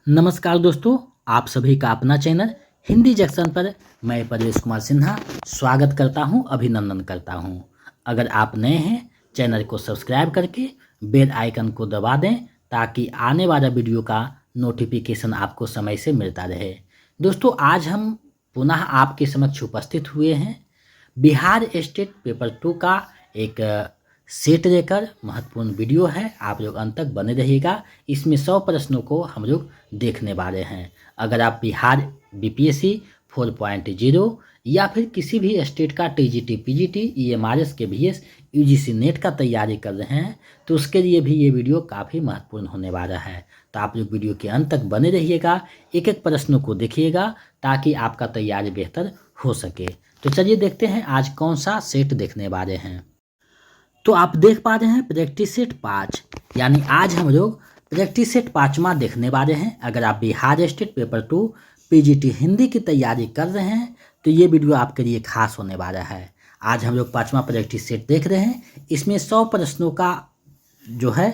नमस्कार दोस्तों, आप सभी का अपना चैनल हिंदी जंक्शन पर मैं परेश कुमार सिन्हा स्वागत करता हूं, अभिनंदन करता हूं। अगर आप नए हैं, चैनल को सब्सक्राइब करके बेल आइकन को दबा दें ताकि आने वाला वीडियो का नोटिफिकेशन आपको समय से मिलता रहे। दोस्तों, आज हम पुनः आपके समक्ष उपस्थित हुए हैं बिहार स्टेट पेपर 2 का एक सेट लेकर। महत्वपूर्ण वीडियो है, आप लोग अंत तक बने रहिएगा। इसमें 100 प्रश्नों को हम लोग देखने वाले हैं। अगर आप बिहार बीपीएससी 4.0 या फिर किसी भी स्टेट का टीजीटी पीजीटी ईएमआरएस के बीएस यूजीसी नेट का तैयारी कर रहे हैं तो उसके लिए भी ये वीडियो काफ़ी महत्वपूर्ण होने वाला है। तो आप लोग वीडियो के अंत तक बने रहिएगा, एक एक प्रश्नों को देखिएगा ताकि आपका तैयारी बेहतर हो सके। तो चलिए देखते हैं आज कौन सा सेट देखने वाले हैं। तो आप देख पा रहे हैं प्रैक्टिस सेट 5, यानी आज हम लोग प्रैक्टिस सेट 5वां देखने वाले हैं। अगर आप Bihar state paper 2 PGT Hindi की तैयारी कर रहे हैं तो ये वीडियो आपके लिए खास होने वाला है। आज हम लोग 5वां प्रैक्टिस सेट देख रहे हैं। इसमें 100 प्रश्नों का जो है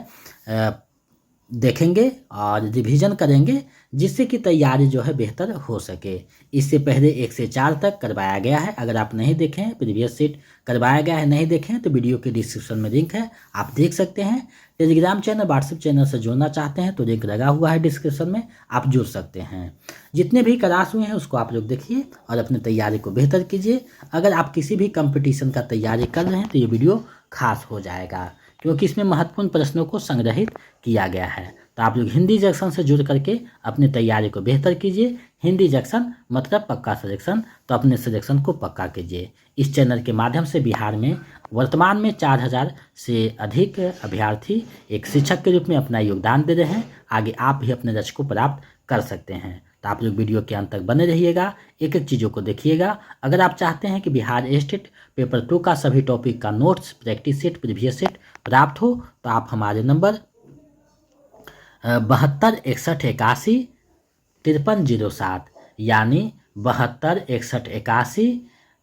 देखेंगे और रिवीजन करेंगे जिससे कि तैयारी जो है बेहतर हो सके। इससे पहले 1 से 4 तक करवाया गया है। अगर आप नहीं देखें हैं, प्रीवियस सेट करवाया गया है, नहीं देखें तो वीडियो के डिस्क्रिप्शन में लिंक है, आप देख सकते हैं। टेलीग्राम चैनल व्हाट्सएप चैनल से जुड़ना चाहते हैं तो लिंक लगा हुआ है डिस्क्रिप्शन में, आप जुड़ सकते हैं। जितने भी क्लास हुए हैं उसको आप लोग देखिए और अपनी तैयारी को बेहतर कीजिए। अगर आप किसी भी कंपटीशन का तैयारी कर रहे हैं तो ये वीडियो खास हो जाएगा क्योंकि इसमें महत्वपूर्ण प्रश्नों को संग्रहित किया गया है। तो आप लोग हिंदी जंक्शन से जुड़ करके अपनी तैयारी को बेहतर कीजिए। हिंदी जंक्शन मतलब पक्का सिलेक्शन, तो अपने सिलेक्शन को पक्का कीजिए। इस चैनल के माध्यम से बिहार में वर्तमान में 4000 से अधिक अभ्यर्थी एक शिक्षक के रूप में अपना योगदान दे रहे हैं। आगे आप भी अपने लक्ष्य को प्राप्त कर सकते हैं। तो आप लोग वीडियो के अंत तक बने रहिएगा, एक एक चीज़ों को देखिएगा। अगर आप चाहते हैं कि बिहार स्टेट पेपर 2 का सभी टॉपिक का notes, practice set, previous set प्राप्त हो तो आप हमारे नंबर 72 61 81 5307 यानी 72 61 81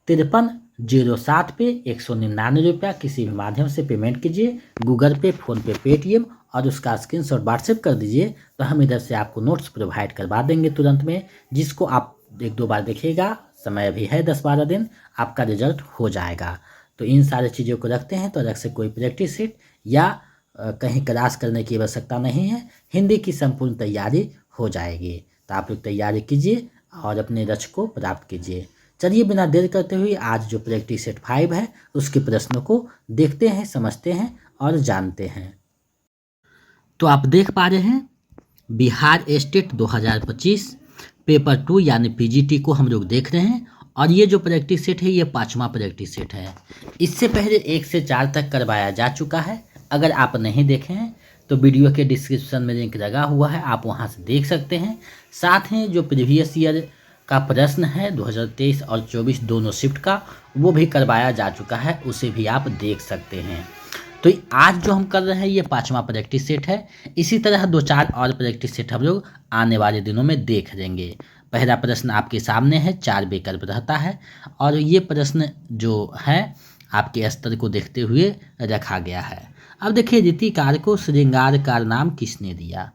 5307 पे 199 रुपया किसी भी माध्यम से पेमेंट कीजिए। गूगल पे, फ़ोन पे, पेटीएम और उसका स्क्रीनशॉट व्हाट्सएप कर दीजिए तो हम इधर से आपको नोट्स प्रोवाइड करवा देंगे तुरंत में, जिसको आप 1-2 बार देखिएगा। समय भी है 10-12 दिन, आपका रिजल्ट हो जाएगा। तो इन सारी चीज़ों को रखते हैं तो अलग से कोई प्रैक्टिस सेट या कहीं क्लास करने की आवश्यकता नहीं है। हिंदी की संपूर्ण तैयारी हो जाएगी। तो आप लोग तैयारी कीजिए और अपने लक्ष्य को प्राप्त कीजिए। चलिए बिना देर करते हुए आज जो प्रैक्टिस सेट 5 है उसके प्रश्नों को देखते हैं, समझते हैं और जानते हैं। तो आप देख पा रहे हैं बिहार स्टेट 2025 पेपर 2 यानी पीजीटी को हम लोग देख रहे हैं और ये जो प्रैक्टिस सेट है ये 5वां प्रैक्टिस सेट है। इससे पहले 1 से 4 तक करवाया जा चुका है। अगर आप नहीं देखे हैं तो वीडियो के डिस्क्रिप्शन में लिंक लगा हुआ है, आप वहां से देख सकते हैं। साथ ही जो प्रीवियस ईयर का प्रश्न है 2023 और 24 दोनों शिफ्ट का, वो भी करवाया जा चुका है, उसे भी आप देख सकते हैं। तो आज जो हम कर रहे हैं ये 5वां प्रैक्टिस सेट है। इसी तरह 2-4 और प्रैक्टिस सेट हम लोग आने वाले दिनों में देख लेंगे। पहला प्रश्न आपके सामने है, 4 विकल्प रहता है और ये प्रश्न जो है आपके स्तर को देखते हुए रखा गया है। अब देखिए, रीतिकार को श्रृंगारकार नाम किसने दिया,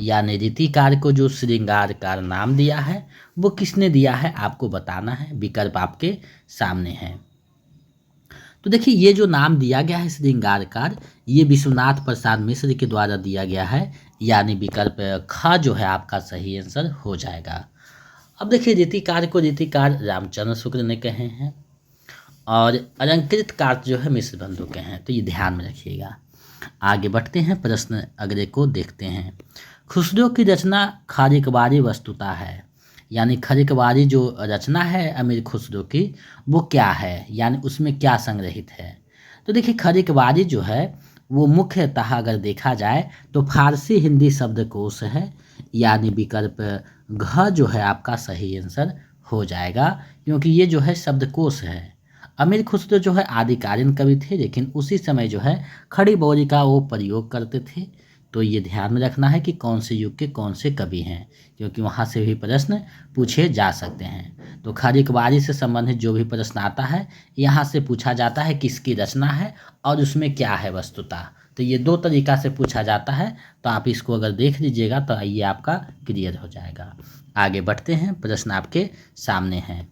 यानी रीतिकार को जो श्रृंगारकार नाम दिया है वो किसने दिया है आपको बताना है। विकल्प आपके सामने हैं। तो देखिए, ये जो नाम दिया गया है श्रृंगारकार, ये विश्वनाथ प्रसाद मिश्र के द्वारा दिया गया है, यानी विकल्प ख जो है आपका सही आंसर हो जाएगा। अब देखिए, रीतिकार को रीतिकार रामचंद्र शुक्ल ने कहे हैं और अलंकृत कार जो है मिश्र बंधु के हैं, तो ये ध्यान में रखिएगा। आगे बढ़ते हैं, प्रश्न अगले को देखते हैं। खुसरो की रचना खारिकबारी वस्तुता है, यानी खारिकबारी जो रचना है अमीर खुसरो की वो क्या है, यानी उसमें क्या संग्रहित है। तो देखिए, खारिकबारी जो है वो मुख्यतः अगर देखा जाए तो फारसी हिंदी शब्दकोश है, यानी विकल्प घ जो है आपका सही आंसर हो जाएगा क्योंकि ये जो है शब्दकोश है। अमीर खुसरो जो है आदिकालीन कवि थे, लेकिन उसी समय जो है खड़ी बोली का वो प्रयोग करते थे। तो ये ध्यान में रखना है कि कौन से युग के कौन से कवि हैं, क्योंकि वहाँ से भी प्रश्न पूछे जा सकते हैं। तो खारिकबारी से संबंधित जो भी प्रश्न आता है यहाँ से पूछा जाता है किसकी रचना है और उसमें क्या है वस्तुता। तो ये 2 तरीका से पूछा जाता है, तो आप इसको अगर देख लीजिएगा तो ये आपका क्लियर हो जाएगा। आगे बढ़ते हैं, प्रश्न आपके सामने है।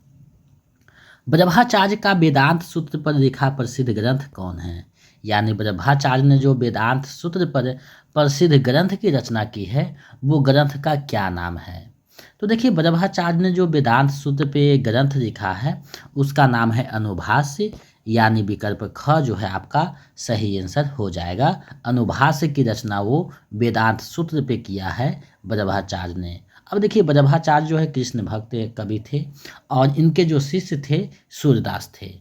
ब्रह्माचार्य का वेदांत सूत्र पर लिखा प्रसिद्ध ग्रंथ कौन है? यानी ब्रह्माचार्य ने जो वेदांत सूत्र पर प्रसिद्ध ग्रंथ की रचना की है, वो ग्रंथ का क्या नाम है? तो देखिए, ब्रह्माचार्य ने जो वेदांत सूत्र पे ग्रंथ लिखा है, उसका नाम है अनुभाष्य, यानी विकल्प ख जो है आपका सही आंसर हो जाएगा। अनुभाष्य की रचना वो वेदांत सूत्र पे किया है ब्रह्माचार्य ने। अब देखिए, ब्रह्माचार्य जो है कृष्ण भक्त कवि थे और इनके जो शिष्य थे सूरदास थे।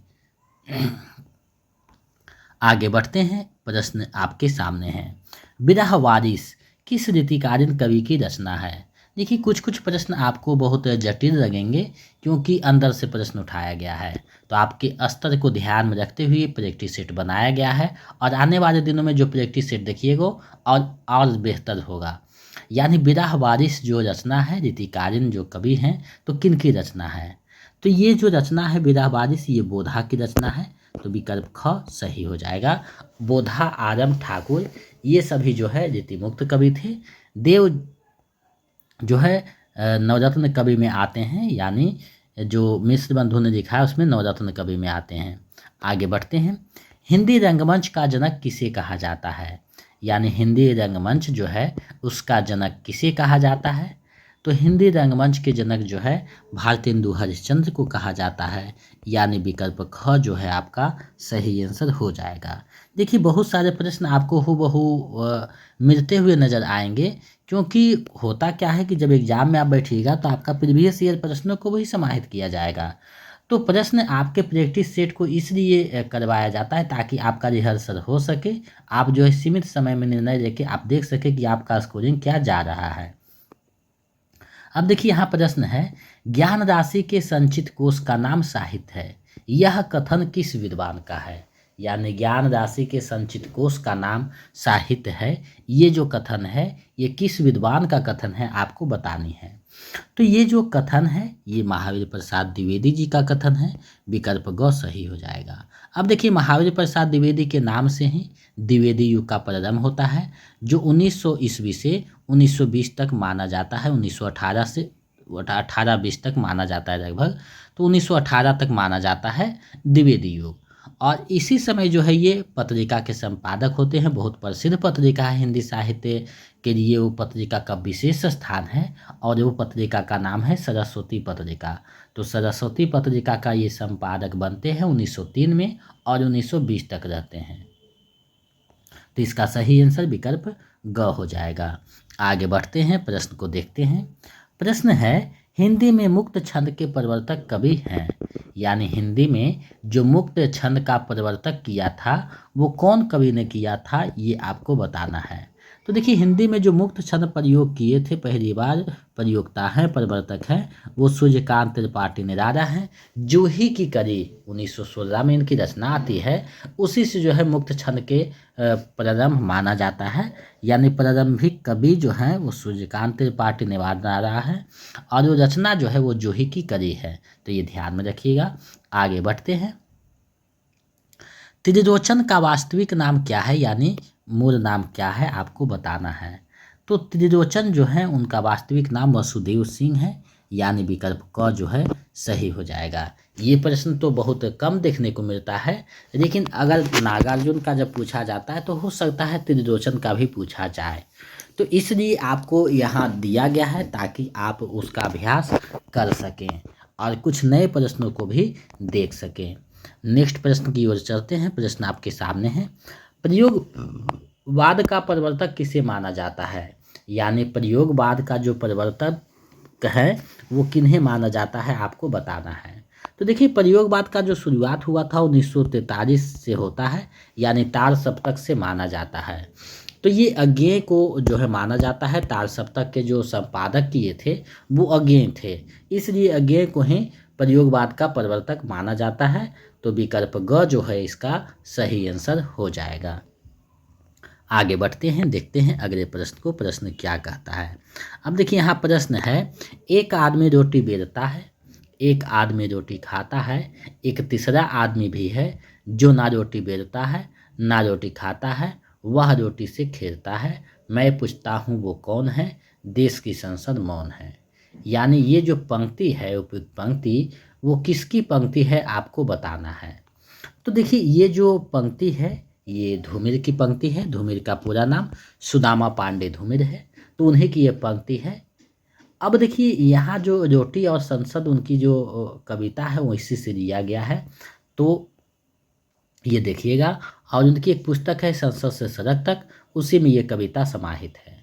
आगे बढ़ते हैं, प्रश्न आपके सामने है। विरह वारिस किस रीतिकालीन कवि की रचना है? देखिए, कुछ कुछ प्रश्न आपको बहुत जटिल लगेंगे क्योंकि अंदर से प्रश्न उठाया गया है, तो आपके स्तर को ध्यान में रखते हुए प्रैक्टिस सेट बनाया गया है और आने वाले दिनों में जो प्रैक्टिस सेट देखिएगा और बेहतर होगा। यानी विरह वारिस जो रचना है, रीतिकालीन जो कवि हैं, तो किन की रचना है? तो ये जो रचना है विरह वारिस, ये बोधा की रचना है, तो विकल्प ख सही हो जाएगा। बोधा, आरम ठाकुर, ये सभी जो है रीतिमुक्त कवि थे। देव जो है नवरत्न कवि में आते हैं, यानी जो मिश्र बंधु ने लिखा है उसमें नवरत्न कवि में आते हैं। आगे बढ़ते हैं, हिंदी रंगमंच का जनक किसे कहा जाता है? यानी हिंदी रंगमंच जो है उसका जनक किसे कहा जाता है? तो हिंदी रंगमंच के जनक जो है भारतेंदु हरिश्चंद्र को कहा जाता है, यानी विकल्प ख जो है आपका सही आंसर हो जाएगा। देखिए, बहुत सारे प्रश्न आपको हूबहू मिलते हुए नज़र आएंगे, क्योंकि होता क्या है कि जब एग्जाम में आप बैठिएगा तो आपका प्रीवियस ईयर प्रश्नों को भी समाहित किया जाएगा। तो प्रश्न आपके प्रैक्टिस सेट को इसलिए करवाया जाता है ताकि आपका रिहर्सल हो सके, आप जो है सीमित समय में निर्णय लेके आप देख सके कि आपका स्कोरिंग क्या जा रहा है। अब देखिए, यहाँ प्रश्न है, ज्ञान राशि के संचित कोश का नाम साहित्य है, यह कथन किस विद्वान का है? यानी ज्ञान राशि के संचित कोश का नाम साहित्य है, ये जो कथन है ये किस विद्वान का कथन है आपको बतानी है। तो ये जो कथन है ये महावीर प्रसाद द्विवेदी जी का कथन है, विकल्प ग सही हो जाएगा। अब देखिए, महावीर प्रसाद द्विवेदी के नाम से ही द्विवेदी युग का प्रारंभ होता है, जो 1900 ईस्वी से 1920 तक माना जाता है। 1918 से 1820 तक माना जाता है लगभग, तो 1918 तक माना जाता है द्विवेदी युग। और इसी समय जो है ये पत्रिका के संपादक होते हैं। बहुत प्रसिद्ध पत्रिका है हिंदी साहित्य के लिए, वो पत्रिका का विशेष स्थान है और वो पत्रिका का नाम है सरस्वती पत्रिका। तो सरस्वती पत्रिका का ये संपादक बनते हैं 1903 में और 1920 तक रहते हैं। तो इसका सही आंसर विकल्प ग हो जाएगा। आगे बढ़ते हैं, प्रश्न को देखते हैं। प्रश्न है, हिंदी में मुक्त छंद के प्रवर्तक कवि हैं? यानी हिंदी में जो मुक्त छंद का प्रवर्तक किया था वो कौन कवि ने किया था, ये आपको बताना है। तो देखिए, हिंदी में जो मुक्त छंद प्रयोग किए थे पहली बार, प्रयोक्ता हैं, प्रवर्तक हैं, वो सूर्यकांत त्रिपाठी निराला हैं। जूही की कली 1916 में इनकी रचना आती है, उसी से जो है मुक्त छंद के प्रारंभ माना जाता है। यानी प्रारंभिक कवि जो हैं वो सूर्यकांत त्रिपाठी निराला है और वो रचना जो है वो जूही की कली है, तो ये ध्यान में रखिएगा। आगे बढ़ते हैं, त्रिलोचन का वास्तविक नाम क्या है? यानी मूल नाम क्या है आपको बताना है। तो त्रिलोचन जो है उनका वास्तविक नाम वसुदेव सिंह है, यानी विकल्प क जो है सही हो जाएगा। ये प्रश्न तो बहुत कम देखने को मिलता है, लेकिन अगर नागार्जुन का जब पूछा जाता है तो हो सकता है त्रिलोचन का भी पूछा जाए, तो इसलिए आपको यहाँ दिया गया है ताकि आप उसका अभ्यास कर सकें और कुछ नए प्रश्नों को भी देख सकें। नेक्स्ट प्रश्न की ओर चलते हैं। प्रश्न आपके सामने है, प्रयोगवाद का प्रवर्तक किसे माना जाता है? यानी प्रयोगवाद का जो प्रवर्तक है वो किन्हें माना जाता है आपको बताना है। तो देखिए, प्रयोगवाद का जो शुरुआत हुआ था 1943 से होता है, यानी तार सप्तक से माना जाता है। तो ये अज्ञेय को जो है माना जाता है, तार सप्तक के जो संपादक किए थे वो अज्ञेय थे, इसलिए अज्ञेय को ही प्रयोगवाद का प्रवर्तक माना जाता है। तो विकल्प ग जो है इसका सही आंसर हो जाएगा। आगे बढ़ते हैं, देखते हैं अगले प्रश्न को, प्रश्न क्या कहता है। अब देखिए, यहाँ प्रश्न है, एक आदमी रोटी बेलता है, एक आदमी रोटी खाता है, एक तीसरा आदमी भी है जो ना रोटी बेलता है ना रोटी खाता है, वह रोटी से खेलता है, मैं पूछता हूँ वो कौन है, देश की संसद मौन है। यानी ये जो पंक्ति है, उपयुक्त पंक्ति, वो किसकी पंक्ति है आपको बताना है। तो देखिए ये जो पंक्ति है ये धूमिल की पंक्ति है। धूमिल का पूरा नाम सुदामा पांडे धूमिल है, तो उन्हीं की ये पंक्ति है। अब देखिए यहाँ जो रोटी और संसद उनकी जो कविता है वो इसी से लिया गया है, तो ये देखिएगा। और उनकी एक पुस्तक है संसद से सड़क तक, उसी में ये कविता समाहित है।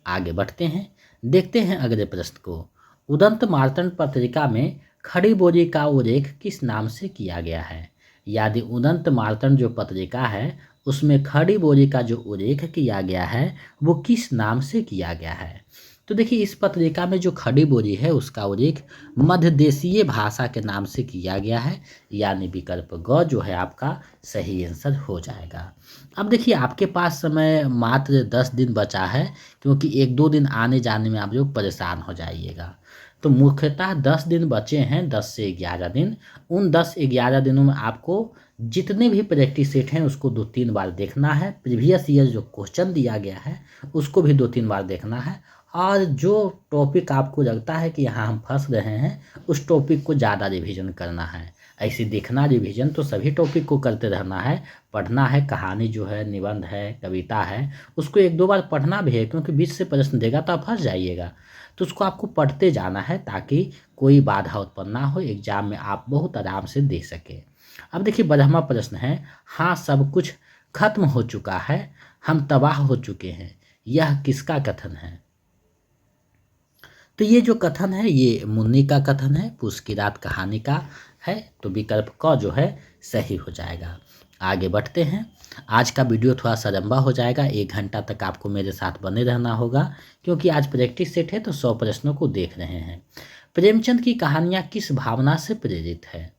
आगे बढ़ते हैं, देखते हैं अगले प्रश्न को। उदंत मार्तंड पत्रिका में खड़ी बोरी का उल्लेख किस नाम से किया गया है। यदि उदंत मार्तंड जो पत्रिका है उसमें खड़ी बोरी का जो उल्लेख किया गया है वो किस नाम से किया गया है। तो देखिए इस पत्रिका में जो खड़ी बोली है उसका उल्लेख मध्य देशीय भाषा के नाम से किया गया है, यानी विकल्प ग जो है आपका सही आंसर हो जाएगा। अब देखिए आपके पास समय मात्र 10 दिन बचा है, क्योंकि 1-2 दिन आने जाने में आप लोग परेशान हो जाइएगा। तो मुख्यतः 10 दिन बचे हैं, 10 से 11 दिन। उन 10-11 दिनों में आपको जितने भी प्रैक्टिस सेट हैं उसको 2-3 बार देखना है। प्रीवियस ईयर जो क्वेश्चन दिया गया है उसको भी 2-3 बार देखना है। और जो टॉपिक आपको लगता है कि यहाँ हम फंस रहे हैं उस टॉपिक को ज़्यादा रिवीजन करना है। ऐसे देखना रिवीजन तो सभी टॉपिक को करते रहना है, पढ़ना है। कहानी जो है, निबंध है, कविता है, उसको 1-2 बार पढ़ना भी है, क्योंकि बीच से प्रश्न देगा तो आप फंस जाइएगा। तो उसको आपको पढ़ते जाना है ताकि कोई बाधा उत्पन्न ना हो, एग्जाम में आप बहुत आराम से दे सके। अब देखिए 12वां प्रश्न है, हाँ सब कुछ खत्म हो चुका है, हम तबाह हो चुके हैं, यह किसका कथन है। तो ये जो कथन है ये मुन्नी का कथन है, पूस की रात कहानी का है, तो विकल्प क जो है सही हो जाएगा। आगे बढ़ते हैं। आज का वीडियो थोड़ा सा लंबा हो जाएगा, 1 घंटा तक आपको मेरे साथ बने रहना होगा, क्योंकि आज प्रैक्टिस सेट है तो 100 प्रश्नों को देख रहे हैं। प्रेमचंद की कहानियाँ किस भावना से प्रेरित है।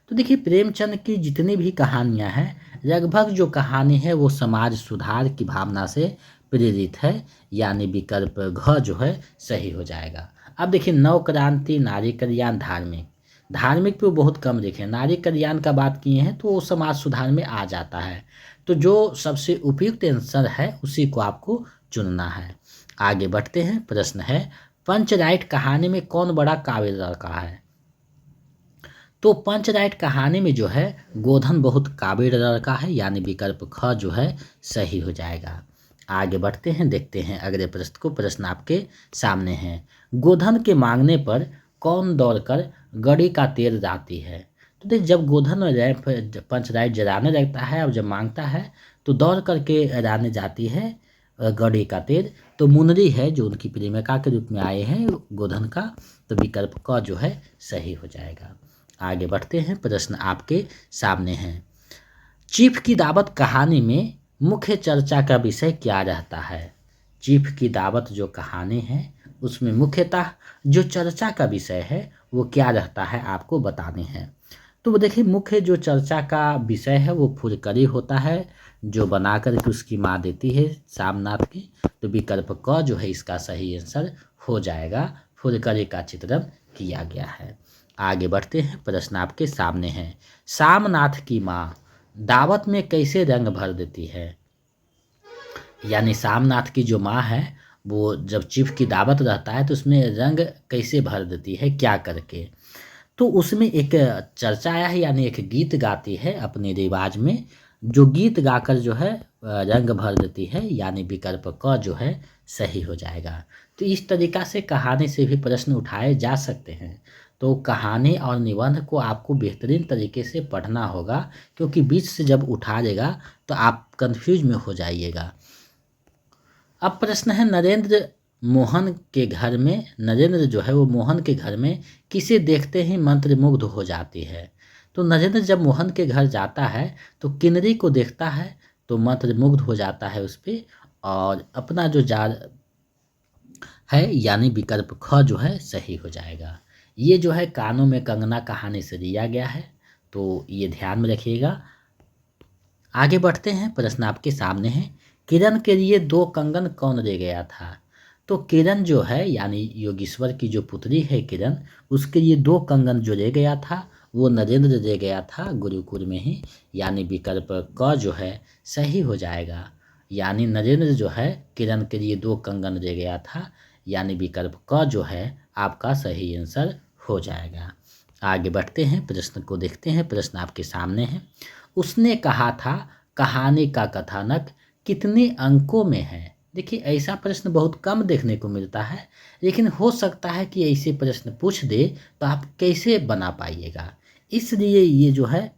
तो देखिए प्रेमचंद की जितनी भी कहानियाँ हैं लगभग जो कहानी है वो समाज सुधार की भावना से प्रेरित है, यानी विकल्प घ जो है सही हो जाएगा। अब देखिए नव क्रांति, नारी कल्याण, धार्मिक। धार्मिक पे वो बहुत कम लिखे, नारी कल्याण का बात किए हैं तो वो समाज सुधार में आ जाता है। तो जो सबसे उपयुक्त आंसर है उसी को आपको चुनना है। आगे बढ़ते हैं। प्रश्न है, पंचराइट कहानी में कौन बड़ा काबिल लड़का है। तो पंचराइट कहानी में जो है गोधन बहुत काबिल लड़का है, यानी विकल्प ख जो है सही हो जाएगा। आगे बढ़ते हैं, देखते हैं अगले प्रश्न को। प्रश्न आपके सामने है, गोधन के मांगने पर कौन दौड़कर गड़ी का तेल जाती है। तो देख जब गोधन पंचराइट जलाने लगता है और जब मांगता है तो दौड़ करके लाने जाती है गड़ी का तेल। तो मुनरी है जो उनकी प्रेमिका के रूप में आए हैं गोधन का, तो विकल्प क जो है सही हो जाएगा। आगे बढ़ते हैं। प्रश्न आपके सामने है, चीफ की दावत कहानी में मुख्य चर्चा का विषय क्या रहता है। चीफ की दावत जो कहानी है उसमें मुख्यतः जो चर्चा का विषय है वो क्या रहता है आपको बताने हैं। तो वो देखिए मुख्य जो चर्चा का विषय है वो फुलकरी होता है, जो बना कर के उसकी माँ देती है सामनाथ की। तो विकल्प क जो है इसका सही आंसर हो जाएगा, फुलकरी का चित्रण किया गया है। आगे बढ़ते हैं। प्रश्न आपके सामने है, सामनाथ की माँ दावत में कैसे रंग भर देती है। यानी सामनाथ की जो माँ है वो जब चीफ की दावत रहता है तो उसमें रंग कैसे भर देती है, क्या करके। तो उसमें एक चर्चा आया है, यानी एक गीत गाती है अपने रिवाज में, जो गीत गाकर जो है रंग भर देती है, यानी विकल्प क जो है सही हो जाएगा। तो इस तरीका से कहानी से भी प्रश्न उठाए जा सकते हैं। तो कहानी और निबंध को आपको बेहतरीन तरीके से पढ़ना होगा, क्योंकि बीच से जब उठा देगा तो आप कंफ्यूज में हो जाइएगा। अब प्रश्न है, नरेंद्र मोहन के घर में, नरेंद्र जो है वो मोहन के घर में किसे देखते ही मंत्रमुग्ध हो जाती है। तो नरेंद्र जब मोहन के घर जाता है तो किन्नरी को देखता है तो मंत्रमुग्ध हो जाता है उस पर, और अपना जो जाल है यानी विकल्प ख जो है सही हो जाएगा। ये जो है कानों में कंगना कहानी से दिया गया है, तो ये ध्यान में रखिएगा। आगे बढ़ते हैं। प्रश्न आपके सामने है, किरण के लिए 2 कंगन कौन ले गया था। तो किरण जो है यानी योगेश्वर की जो पुत्री है किरण, उसके लिए 2 कंगन जो ले गया था वो नरेंद्र ले गया था गुरुकुल में ही, यानी विकल्प क जो है सही हो जाएगा। यानी नरेंद्र जो है किरण के लिए 2 कंगन ले गया था, यानी विकल्प क जो है आपका सही आंसर हो जाएगा। आगे बढ़ते हैं, प्रश्न को देखते हैं। प्रश्न आपके सामने है। उसने कहा था कहानी का कथानक कितने अंकों में है। देखिए ऐसा प्रश्न बहुत कम देखने को मिलता है, लेकिन हो सकता है कि ऐसे प्रश्न पूछ दे तो आप कैसे बना पाइएगा, इसलिए ये जो है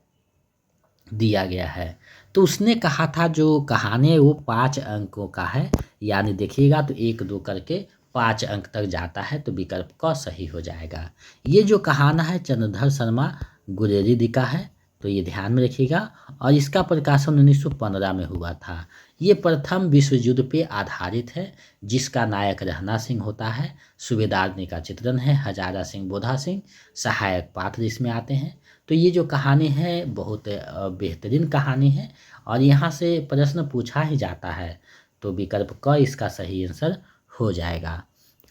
दिया गया है। तो उसने कहा था जो कहानी है वो 5 अंकों का है, यानी देखिएगा तो 1 2 करके 5 अंक तक जाता है, तो विकल्प क सही हो जाएगा। ये जो कहाना है चंद्रधर शर्मा गुरेरी जी का है, तो ये ध्यान में रखिएगा, और इसका प्रकाशन 1915 में हुआ था। ये प्रथम विश्व युद्ध पे आधारित है, जिसका नायक रहना सिंह होता है, सूबेदारनी का चित्रण है, हजारा सिंह बोधा सिंह, सहायक पात्र इसमें आते हैं। तो ये जो कहानी है बहुत बेहतरीन कहानी है, और यहाँ से प्रश्न पूछा ही जाता है, तो विकल्प क इसका सही आंसर हो जाएगा।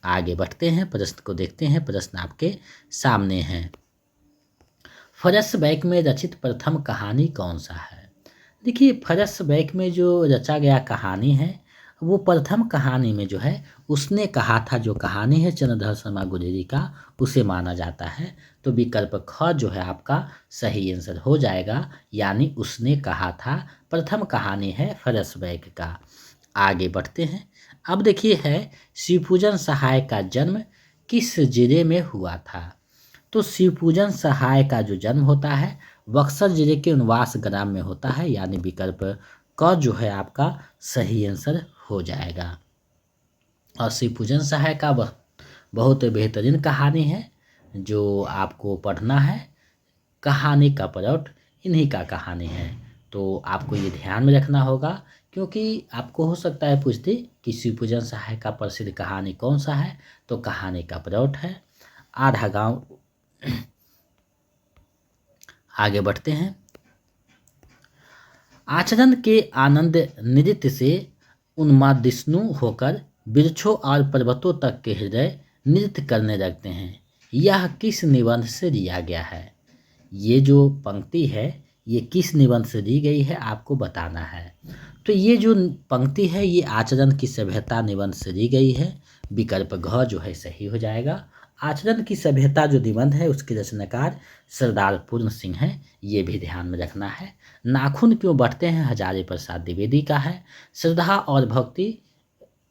आगे बढ़ते हैं, प्रश्न को देखते हैं। प्रश्न आपके सामने है। फरसबैक में रचित प्रथम कहानी कौन सा है। देखिए फरसबैक में जो रचा गया कहानी है वो प्रथम कहानी में जो है उसने कहा था, जो कहानी है चंद्रधर शर्मा गुरेरी का, उसे माना जाता है। तो विकल्प ख जो है आपका सही आंसर हो जाएगा, यानी उसने कहा था प्रथम कहानी है फरसबैक का। आगे बढ़ते हैं। अब देखिए है शिवपूजन सहाय का जन्म किस जिले में हुआ था। तो शिवपूजन सहाय का जो जन्म होता है बक्सर जिले के उनवास ग्राम में होता है, यानी विकल्प क जो है आपका सही आंसर हो जाएगा। और शिवपूजन सहाय का बहुत बेहतरीन कहानी है जो आपको पढ़ना है। कहानी का प्लॉट इन्हीं का कहानी है, तो आपको ये ध्यान में रखना होगा, क्योंकि आपको हो सकता है पूछ दे कि शिवपूजन सहाय का प्रसिद्ध कहानी कौन सा है, तो कहानी का प्लॉट है आधा गांव। आगे बढ़ते हैं। आचरण के आनंद नृत्य से उन्मादिष्णु होकर वृक्षों और पर्वतों तक के हृदय नृत्य करने लगते हैं। यह किस निबंध से लिया गया है। ये जो पंक्ति है ये किस निबंध से दी गई है आपको बताना है। तो ये जो पंक्ति है ये आचरण की सभ्यता निबंध से दी गई है, विकल्प घ जो है सही हो जाएगा। आचरण की सभ्यता जो निबंध है उसके रचनाकार सरदार पूर्ण सिंह हैं, ये भी ध्यान में रखना है। नाखून क्यों बढ़ते हैं हजारी प्रसाद द्विवेदी का है। श्रद्धा और भक्ति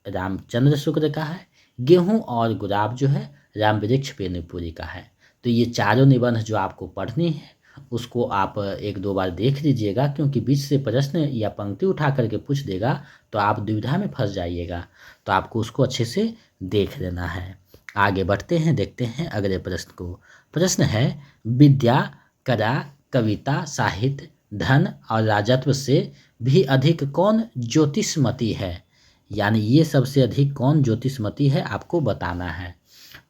रामचंद्र शुक्र का है। गेहूं और गुलाब जो है राम वृक्ष पेनुपुरी का है। तो ये चारों निबंध जो आपको पढ़नी है उसको आप 1 2 बार देख लीजिएगा, क्योंकि बीच से प्रश्न या पंक्ति उठा करके पूछ देगा तो आप दुविधा में फंस जाइएगा, तो आपको उसको अच्छे से देख लेना है। आगे बढ़ते हैं, देखते हैं अगले प्रश्न को। प्रश्न है विद्या कला कविता साहित्य धन और राजत्व से भी अधिक कौन ज्योतिषमती है, यानी ये सबसे अधिक कौन ज्योतिषमती है आपको बताना है।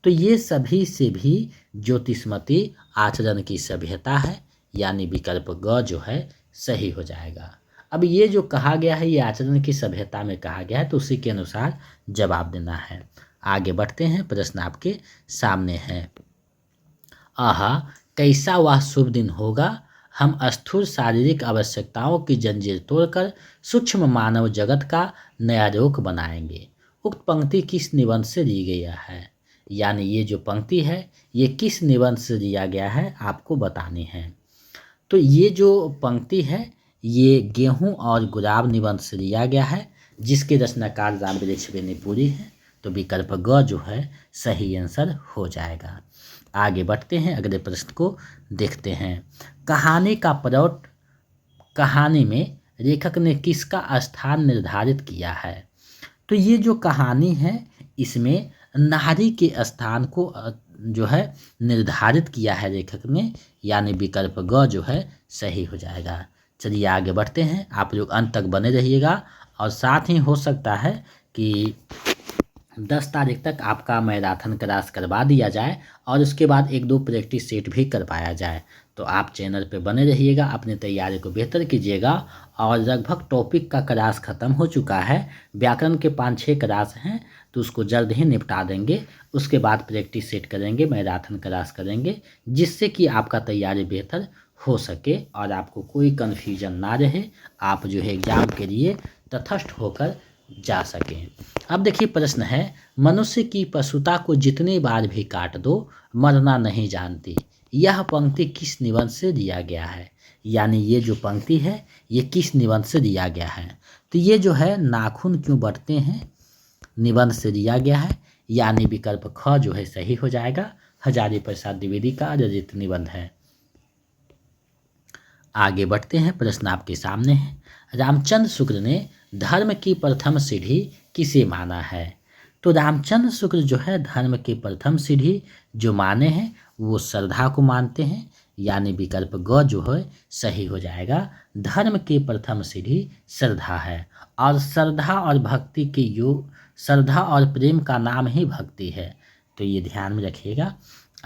तो ये सभी से भी ज्योतिषमती आचरण की सभ्यता है, यानी विकल्प ग जो है सही हो जाएगा। अब ये जो कहा गया है ये आचरण की सभ्यता में कहा गया है, तो उसी के अनुसार जवाब देना है। आगे बढ़ते हैं, प्रश्न आपके सामने है। आहा कैसा वह शुभ दिन होगा, हम स्थूल शारीरिक आवश्यकताओं की जंजीर तोड़कर सूक्ष्म मानव जगत का नया रुख बनाएंगे। उक्त पंक्ति किस निबंध से ली गई है, यानी ये जो पंक्ति है ये किस निबंध से लिया गया है आपको बतानी है। तो ये जो पंक्ति है ये गेहूं और गुलाब निबंध से लिया गया है, जिसके रचनाकार राम वृक्ष पेनुपुरी है, तो विकल्प ग जो है सही आंसर हो जाएगा। आगे बढ़ते हैं, अगले प्रश्न को देखते हैं। कहानी का प्लॉट कहानी में लेखक ने किसका स्थान निर्धारित किया है। तो ये जो कहानी है इसमें नारी के स्थान को जो है निर्धारित किया है लेखक ने, यानी विकल्प ग जो है सही हो जाएगा। चलिए आगे बढ़ते हैं, आप लोग अंत तक बने रहिएगा, और साथ ही हो सकता है कि 10 तारीख तक आपका मैराथन क्लास करवा दिया जाए और उसके बाद 1 2 प्रैक्टिस सेट भी करवाया जाए। तो आप चैनल पे बने रहिएगा, अपनी तैयारी को बेहतर कीजिएगा। और लगभग टॉपिक का क्लास ख़त्म हो चुका है, व्याकरण के 5-6 क्लास हैं, तो उसको जल्द ही निपटा देंगे। उसके बाद प्रैक्टिस सेट करेंगे, मैराथन क्लास करेंगे, जिससे कि आपका तैयारी बेहतर हो सके और आपको कोई कन्फ्यूजन ना रहे, आप जो है एग्ज़ाम के लिए तटस्थ होकर जा सकें। अब देखिए प्रश्न है, मनुष्य की पशुता को जितनी बार भी काट दो मरना नहीं जानती। यह पंक्ति किस निबंध से दिया गया है? यानी ये जो पंक्ति है ये किस निबंध से दिया गया है? तो ये जो है नाखून क्यों बढ़ते हैं निबंध से दिया गया है, यानी विकल्प ख जो है सही हो जाएगा। हजारी प्रसाद द्विवेदी का रचित निबंध है। आगे बढ़ते हैं, प्रश्न आपके सामने है। रामचंद्र शुक्ल ने धर्म की प्रथम सीढ़ी किसे माना है? तो रामचंद्र शुक्ल जो है धर्म की प्रथम सीढ़ी जो माने हैं वो श्रद्धा को मानते हैं, यानी विकल्प ग जो है सही हो जाएगा। धर्म की प्रथम सीढ़ी श्रद्धा है और श्रद्धा और भक्ति के योग, श्रद्धा और प्रेम का नाम ही भक्ति है, तो ये ध्यान में रखिएगा।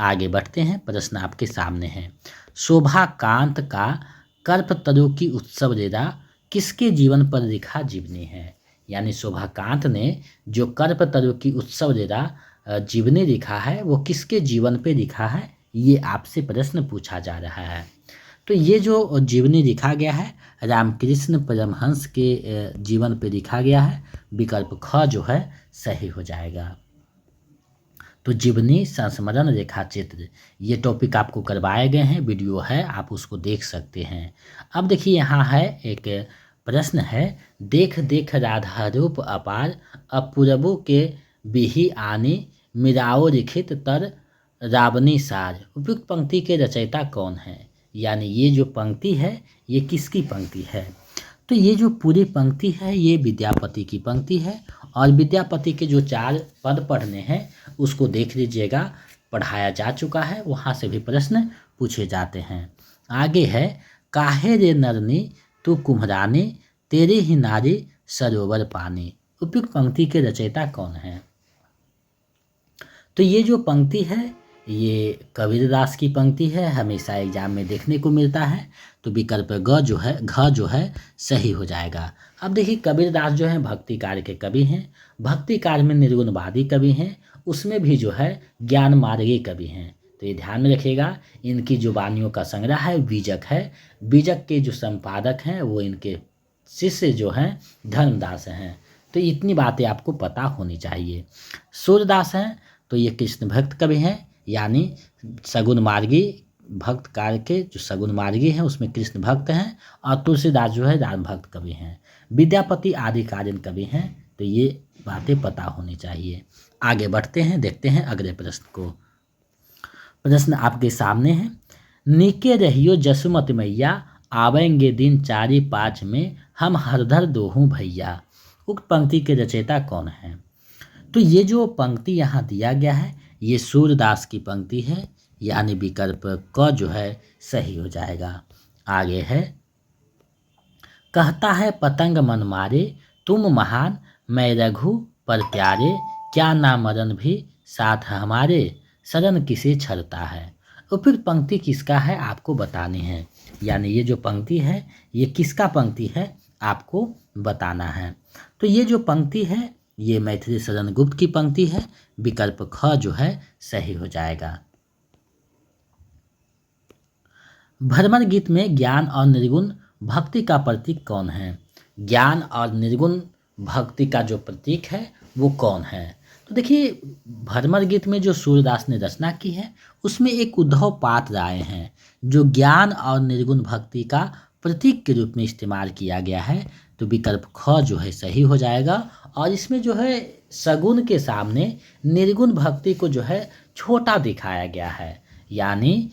आगे बढ़ते हैं, प्रश्न आपके सामने है। शोभाकांत का कल्पतरु की उत्सव लीला किसके जीवन पर लिखा जीवनी है? यानी शोभाकांत ने जो कल्पतरु की उत्सव लीला जीवनी लिखा है वो किसके जीवन पे लिखा है, ये आपसे प्रश्न पूछा जा रहा है। तो ये जो जीवनी लिखा गया है रामकृष्ण परमहंस के जीवन पे लिखा गया है। विकल्प ख जो है सही हो जाएगा। तो जीवनी संस्मरण रेखा चित्र ये टॉपिक आपको करवाए गए हैं, वीडियो है आप उसको देख सकते हैं। अब देखिए यहाँ है एक प्रश्न है, देख देख राधा रूप अपार अपूर्वो के बिही आनी मिराओ लिखित तर रावणी सार। उपयुक्त पंक्ति के रचयिता कौन है? यानी ये जो पंक्ति है ये किसकी पंक्ति है? तो ये जो पूरी पंक्ति है ये विद्यापति की पंक्ति है और विद्यापति के जो 4 पद पढ़ने हैं उसको देख लीजिएगा, पढ़ाया जा चुका है, वहाँ से भी प्रश्न पूछे जाते हैं। आगे है, काहे रे नरनी तू कुम्हरानी तेरे ही नारी सरोवर पानी। उपयुक्त पंक्ति के रचयिता कौन है? तो ये जो पंक्ति है ये कबीरदास की पंक्ति है, हमेशा एग्जाम में देखने को मिलता है। तो विकल्प घ जो है सही हो जाएगा। अब देखिए कबीरदास जो है भक्ति कार्य के कवि हैं, भक्ति कार्य में निर्गुणवादी कवि हैं, उसमें भी जो है ज्ञान मार्गी कवि हैं। तो ये ध्यान में रखिएगा। इनकी जो वाणियों का संग्रह है बीजक है, बीजक के जो संपादक हैं वो इनके शिष्य जो हैं धर्मदास हैं। तो इतनी बातें आपको पता होनी चाहिए। सूरदास हैं तो ये कृष्ण भक्त कवि हैं, यानी सगुन मार्गी भक्त कार्य के जो सगुन मार्गी हैं उसमें कृष्ण भक्त हैं, और तुलसीदास जो है राम भक्त कवि हैं। विद्यापति आदि कालीन कवि हैं। तो ये बातें पता होनी चाहिए। आगे बढ़ते हैं, देखते हैं अगले प्रश्न को। प्रश्न आपके सामने है, नीके रहियो जसुमत मैया आवेंगे दिन 4-5 में हम हरधर दोहूं भैया। उक्त पंक्ति के रचयिता कौन है? तो ये जो पंक्ति यहाँ दिया गया है ये सूरदास की पंक्ति है, यानी विकल्प क जो है सही हो जाएगा। आगे है, कहता है पतंग मन मारे तुम महान मैं रघु पर प्यारे क्या ना मरण भी साथ हमारे शरण किसे छलता है। उपयुक्त पंक्ति किसका है आपको बतानी है, यानी ये जो पंक्ति है ये किसका पंक्ति है आपको बताना है। तो ये जो पंक्ति है ये मैथिली शरण गुप्त की पंक्ति है। विकल्प ख जो है सही हो जाएगा। भ्रमर गीत में ज्ञान और निर्गुण भक्ति का प्रतीक कौन है? ज्ञान और निर्गुण भक्ति का जो प्रतीक है वो कौन है? तो देखिए भ्रमर गीत में जो सूरदास ने रचना की है उसमें एक उद्धव पात्र आए हैं जो ज्ञान और निर्गुण भक्ति का प्रतीक के रूप में इस्तेमाल किया गया है। तो विकल्प ख जो है सही हो जाएगा। और इसमें जो है सगुण के सामने निर्गुण भक्ति को जो है छोटा दिखाया गया है, यानी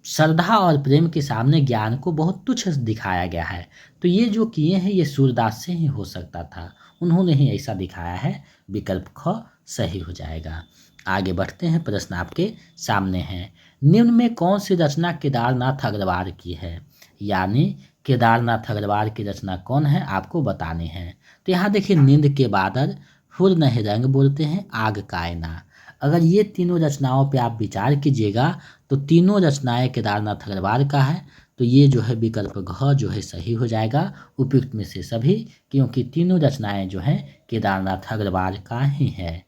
श्रद्धा और प्रेम के सामने ज्ञान को बहुत तुच्छ दिखाया गया है। तो ये जो किए हैं ये सूरदास से ही हो सकता था, उन्होंने ही ऐसा दिखाया है। विकल्प ख सही हो जाएगा। आगे बढ़ते हैं, प्रश्न आपके सामने है, निम्न में कौन सी रचना केदारनाथ अग्रवाल की है? यानी केदारनाथ अग्रवाल की रचना कौन है आपको बतानी है। तो यहाँ देखिए, नींद के बादल, फूल नहीं रंग बोलते हैं, आग कायना। अगर ये तीनों रचनाओं पे आप विचार कीजिएगा तो तीनों रचनाएं केदारनाथ अग्रवाल का है। तो ये जो है विकल्प घ जो है सही हो जाएगा उपयुक्त में से सभी, क्योंकि तीनों रचनाएं जो हैं केदारनाथ अग्रवाल का ही है।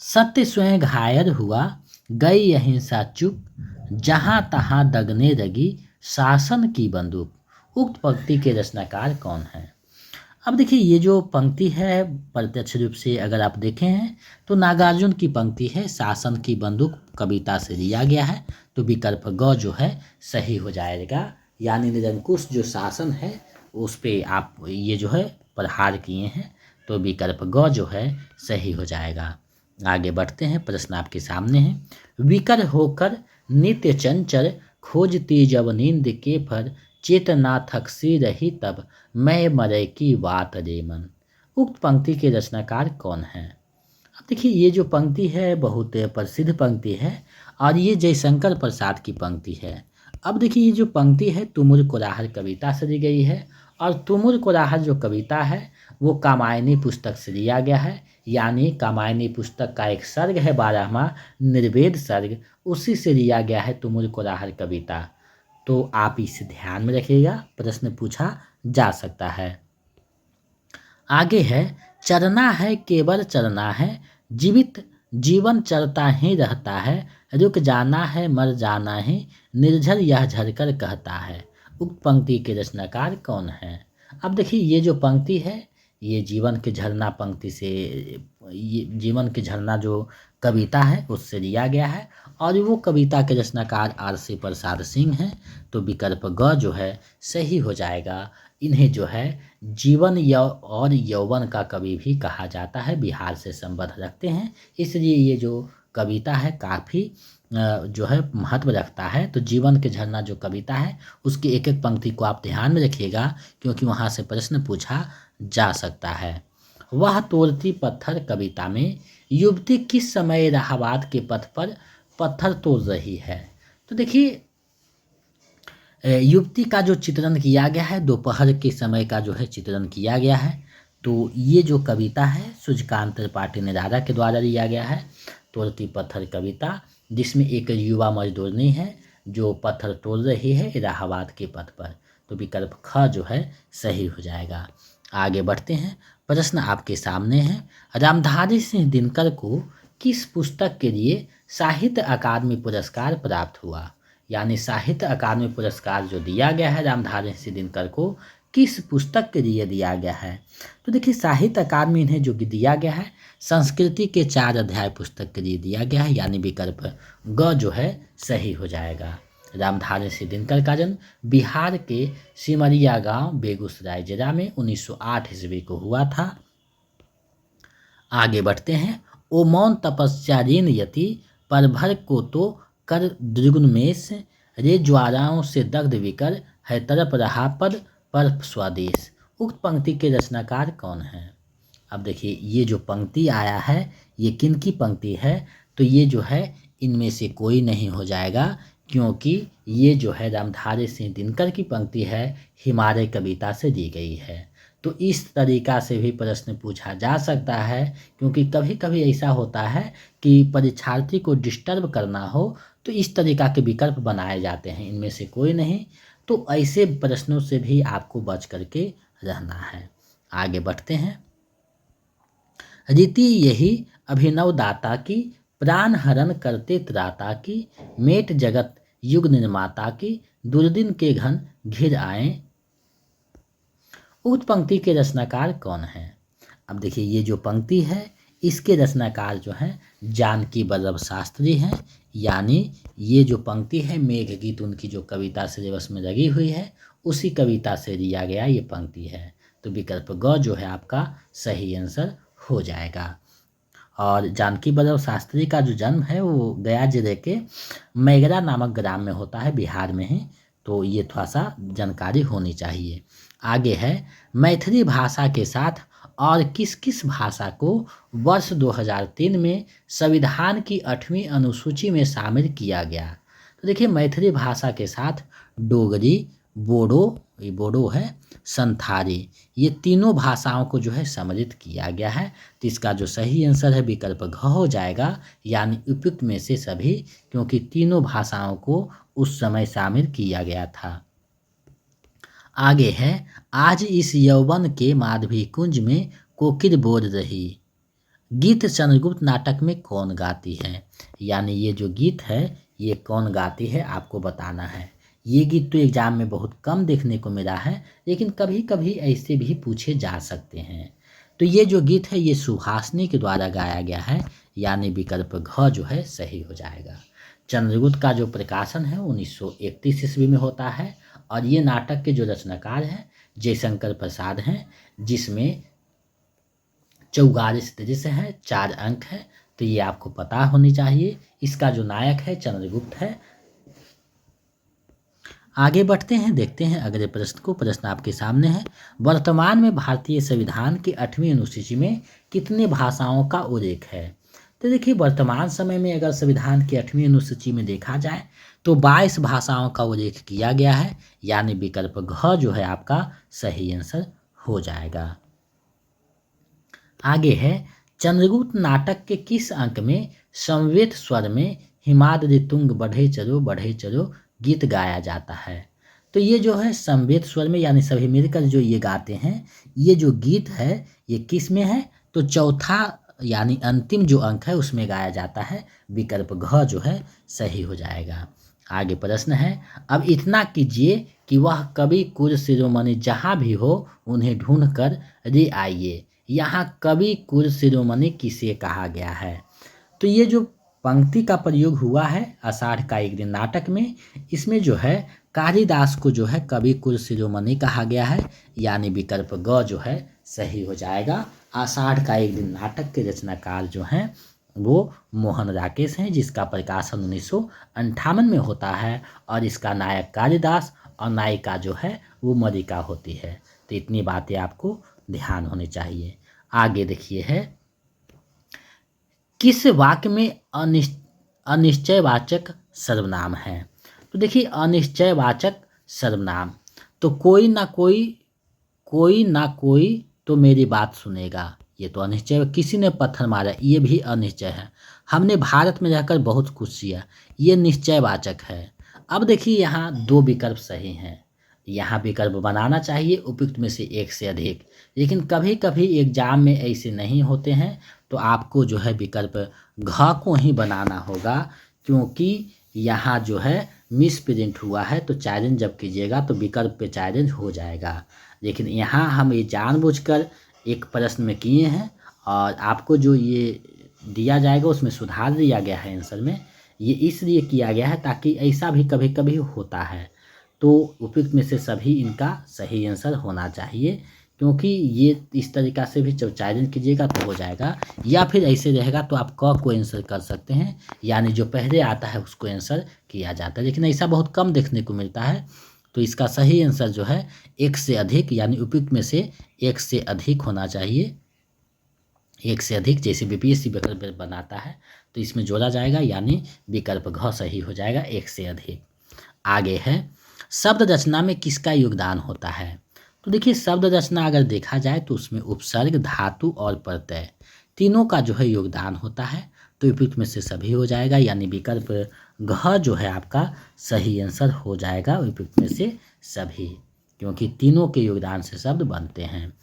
सत्य स्वयं घायल हुआ गई अहिंसा चुप, जहां तहां दगने लगी शासन की बंदूक। उक्त पंक्ति के रचनाकार कौन हैं? अब देखिए ये जो पंक्ति है प्रत्यक्ष रूप से अगर आप देखें हैं तो नागार्जुन की पंक्ति है, शासन की बंदूक कविता से लिया गया है। तो विकल्प ग जो है सही हो जाएगा, यानी निरंकुश जो शासन है उस पे आप ये जो है प्रहार किए हैं, तो विकल्प ग जो है सही हो जाएगा। आगे बढ़ते हैं, प्रश्न आपके सामने है। विकर होकर नित्य चंचल खोजती जब नींद के फर, चेतना थकसी रही तब मैं मरे की बात रे मन। उक्त पंक्ति के रचनाकार कौन है? अब देखिए ये जो पंक्ति है बहुत प्रसिद्ध पंक्ति है और ये जयशंकर प्रसाद की पंक्ति है। अब देखिए ये जो पंक्ति है तुमुर कोलाहल कविता से ली गई है और तुमुर कोलाहल जो कविता है वो कामायनी पुस्तक से लिया गया है, यानी कामायनी पुस्तक का एक सर्ग है 12वां निर्वेद सर्ग, उसी से लिया गया है तुमुर कोलाहल कविता। तो आप इसे ध्यान में रखिएगा, प्रश्न पूछा जा सकता है। आगे है, चरना है केवल चरना है, जीवित जीवन चलता ही रहता है, रुक जाना है मर जाना ही, निर्झर यह झरकर कहता है। उक्त पंक्ति के रचनाकार कौन है? अब देखिए ये जो पंक्ति है ये जीवन के झरना पंक्ति से, ये जीवन के झरना जो कविता है उससे लिया गया है और वो कविता के रचनाकार आर.सी. प्रसाद सिंह हैं। तो विकल्प ग जो है सही हो जाएगा। इन्हें जो है जीवन और यौवन का कवि भी कहा जाता है, बिहार से संबंध रखते हैं, इसलिए ये जो कविता है काफ़ी जो है महत्व रखता है। तो जीवन के झरना जो कविता है उसकी एक एक पंक्ति को आप ध्यान में रखिएगा क्योंकि वहाँ से प्रश्न पूछा जा सकता है। वह तोड़ती पत्थर कविता में युवती किस समय इलाहाबाद के पथ पर पत्थर तोड़ रही है? तो देखिए युवती का जो चित्रण किया गया है दोपहर के समय का जो है चित्रण किया गया है। तो ये जो कविता है सूर्यकांत त्रिपाठी निराला के द्वारा लिया गया है, तोड़ती पत्थर कविता, जिसमें एक युवा मजदूरनी है जो पत्थर तोड़ रही है इलाहाबाद के पथ पर। तो विकल्प ख जो है सही हो जाएगा। आगे बढ़ते हैं, प्रश्न आपके सामने है। रामधारी सिंह दिनकर को किस पुस्तक के लिए साहित्य अकादमी पुरस्कार प्राप्त हुआ? यानी साहित्य अकादमी पुरस्कार जो दिया गया है रामधारी सिंह दिनकर को किस पुस्तक के लिए दिया गया है? तो देखिए साहित्य अकादमी इन्हें जो दिया गया है संस्कृति के 4 अध्याय पुस्तक के लिए दिया गया है, यानी विकल्प ग जो है सही हो जाएगा। रामधारी सिंह दिनकर का जन्म बिहार के सिमरिया गांव बेगूसराय जिला में 1908 ईस्वी को हुआ था। आगे बढ़ते हैं, ओ मौन तपस्या ऋण यति पर भर को तो कर द्विगुणमेश, रे ज्वाराओं से दग्ध विकर है तरप रहा पद पर स्वदेश। उक्त पंक्ति के रचनाकार कौन है? अब देखिए ये जो पंक्ति आया है ये किन की पंक्ति है? तो ये जो है इनमें से कोई नहीं हो जाएगा क्योंकि ये जो है रामधारी सिंह दिनकर की पंक्ति है, हिमालय कविता से दी गई है। तो इस तरीका से भी प्रश्न पूछा जा सकता है क्योंकि कभी कभी ऐसा होता है कि परीक्षार्थी को डिस्टर्ब करना हो तो इस तरीका के विकल्प बनाए जाते हैं, इनमें से कोई नहीं। तो ऐसे प्रश्नों से भी आपको बच करके रहना है। आगे बढ़ते हैं, रीति यही अभिनव दाता की, प्राण हरण करते त्राता की, मेट जगत युग निर्माता की, दुर्दिन के घन घिर आए। उक्त पंक्ति के रचनाकार कौन है? अब देखिए ये जो पंक्ति है इसके रचनाकार जो हैं जानकी वल्लभ शास्त्री हैं, यानी ये जो पंक्ति है मेघ गीत उनकी जो कविता सिलेबस में लगी हुई है उसी कविता से लिया गया ये पंक्ति है। तो विकल्प ग जो है आपका सही आंसर हो जाएगा। और जानकी वल्लभ शास्त्री का जो जन्म है वो गया जिले के मैगरा नामक ग्राम में होता है, बिहार में ही। तो ये थोड़ा सा जानकारी होनी चाहिए। आगे है, मैथिली भाषा के साथ और किस किस भाषा को वर्ष 2003 में संविधान की 8वीं अनुसूची में शामिल किया गया? तो देखिए मैथिली भाषा के साथ डोगरी, बोडो, ये बोडो है, संथाली, ये तीनों भाषाओं को जो है सम्मिलित किया गया है। तो इसका जो सही आंसर है विकल्प घ हो जाएगा, यानी उपयुक्त में से सभी, क्योंकि तीनों भाषाओं को उस समय शामिल किया गया था। आगे है, आज इस यौवन के माधवी कुंज में कोकिल बोल रही, गीत चंद्रगुप्त नाटक में कौन गाती है? यानी ये जो गीत है ये कौन गाती है आपको बताना है। ये गीत तो एग्जाम में बहुत कम देखने को मिला है, लेकिन कभी कभी ऐसे भी पूछे जा सकते हैं। तो ये जो गीत है ये सुहासिनी के द्वारा गाया गया है, यानी विकल्प घ जो है सही हो जाएगा। चंद्रगुप्त का जो प्रकाशन है 1931 ईस्वी में होता है, और ये नाटक के जो रचनाकार हैं जयशंकर प्रसाद हैं, जिसमें 44 दृश्य हैं, 4 अंक हैं। तो ये आपको पता होनी चाहिए। इसका जो नायक है चंद्रगुप्त है। आगे बढ़ते हैं, देखते हैं अगले प्रश्न को। प्रश्न आपके सामने है, वर्तमान में भारतीय संविधान की 8वीं अनुसूची में कितने भाषाओं का उल्लेख है? तो देखिए, वर्तमान समय में अगर संविधान की 8वीं अनुसूची में देखा जाए तो 22 भाषाओं का उल्लेख किया गया है, यानी विकल्प घ जो है आपका सही आंसर हो जाएगा। आगे है, चंद्रगुप्त नाटक के किस अंक में समवेत स्वर में हिमाद्रि तुंग बढ़े चलो गीत गाया जाता है? तो ये जो है समवेत स्वर में, यानी सभी मिलकर जो ये गाते हैं, ये जो गीत है ये किस में है? तो चौथा यानी अंतिम जो अंक है उसमें गाया जाता है। विकल्प घ जो है सही हो जाएगा। आगे प्रश्न है, अब इतना कीजिए कि वह कवि कुल शिरोमणि जहाँ भी हो उन्हें ढूंढ कर ले आइए। यहाँ कवि कुल शिरोमणि किसे कहा गया है? तो ये जो पंक्ति का प्रयोग हुआ है आषाढ़ का एक दिन नाटक में, इसमें जो है कालिदास को जो है कवि कुल शिरोमणि कहा गया है, यानी विकल्प ग जो है सही हो जाएगा। आषाढ़ का एक दिन नाटक के रचनाकार जो हैं वो मोहन राकेश हैं, जिसका प्रकाशन 1958 में होता है, और इसका नायक कालिदास और नायिका जो है वो मलिका होती है। तो इतनी बातें आपको ध्यान होनी चाहिए। आगे देखिए है, किस वाक्य में अनिश्चयवाचक सर्वनाम है? तो देखिए, अनिश्चयवाचक सर्वनाम तो कोई ना कोई तो मेरी बात सुनेगा, ये तो अनिश्चय। किसी ने पत्थर मारा, ये भी अनिश्चय है। हमने भारत में रहकर बहुत कुछ किया, ये निश्चयवाचक है। अब देखिए, यहाँ 2 विकल्प सही हैं। यहाँ विकल्प बनाना चाहिए उपयुक्त में से एक से अधिक, लेकिन कभी कभी एग्जाम में ऐसे नहीं होते हैं, तो आपको जो है विकल्प घ को ही बनाना होगा, क्योंकि यहाँ जो है मिस प्रिंट हुआ है। तो चैलेंज जब कीजिएगा तो विकल्प पे चैलेंज हो जाएगा, लेकिन यहाँ हम ये जानबूझकर एक प्रश्न में किए हैं, और आपको जो ये दिया जाएगा उसमें सुधार दिया गया है आंसर में। ये इसलिए किया गया है ताकि ऐसा भी कभी कभी होता है, तो उपयुक्त में से सभी इनका सही आंसर होना चाहिए, क्योंकि ये इस तरीक़ा से भी जब चैलेंज कीजिएगा तो हो जाएगा, या फिर ऐसे रहेगा तो आप क को आंसर कर सकते हैं, यानी जो पहले आता है उसको आंसर किया जाता है, लेकिन ऐसा बहुत कम देखने को मिलता है। तो इसका सही आंसर जो है एक से अधिक, यानी उपयुक्त में से एक से अधिक होना चाहिए। एक से अधिक जैसे बीपीएससी विकल्प बनाता है तो इसमें जोड़ा जाएगा, यानी विकल्प घ सही हो जाएगा, एक से अधिक। आगे है, शब्द रचना में किसका योगदान होता है? तो देखिए, शब्द रचना अगर देखा जाए तो उसमें उपसर्ग, धातु और प्रत्यय तीनों का जो है योगदान होता है। तो उपयुक्त में से सभी हो जाएगा, यानी विकल्प घ जो है आपका सही आंसर हो जाएगा, उपयुक्त में से सभी, क्योंकि तीनों के योगदान से शब्द बनते हैं।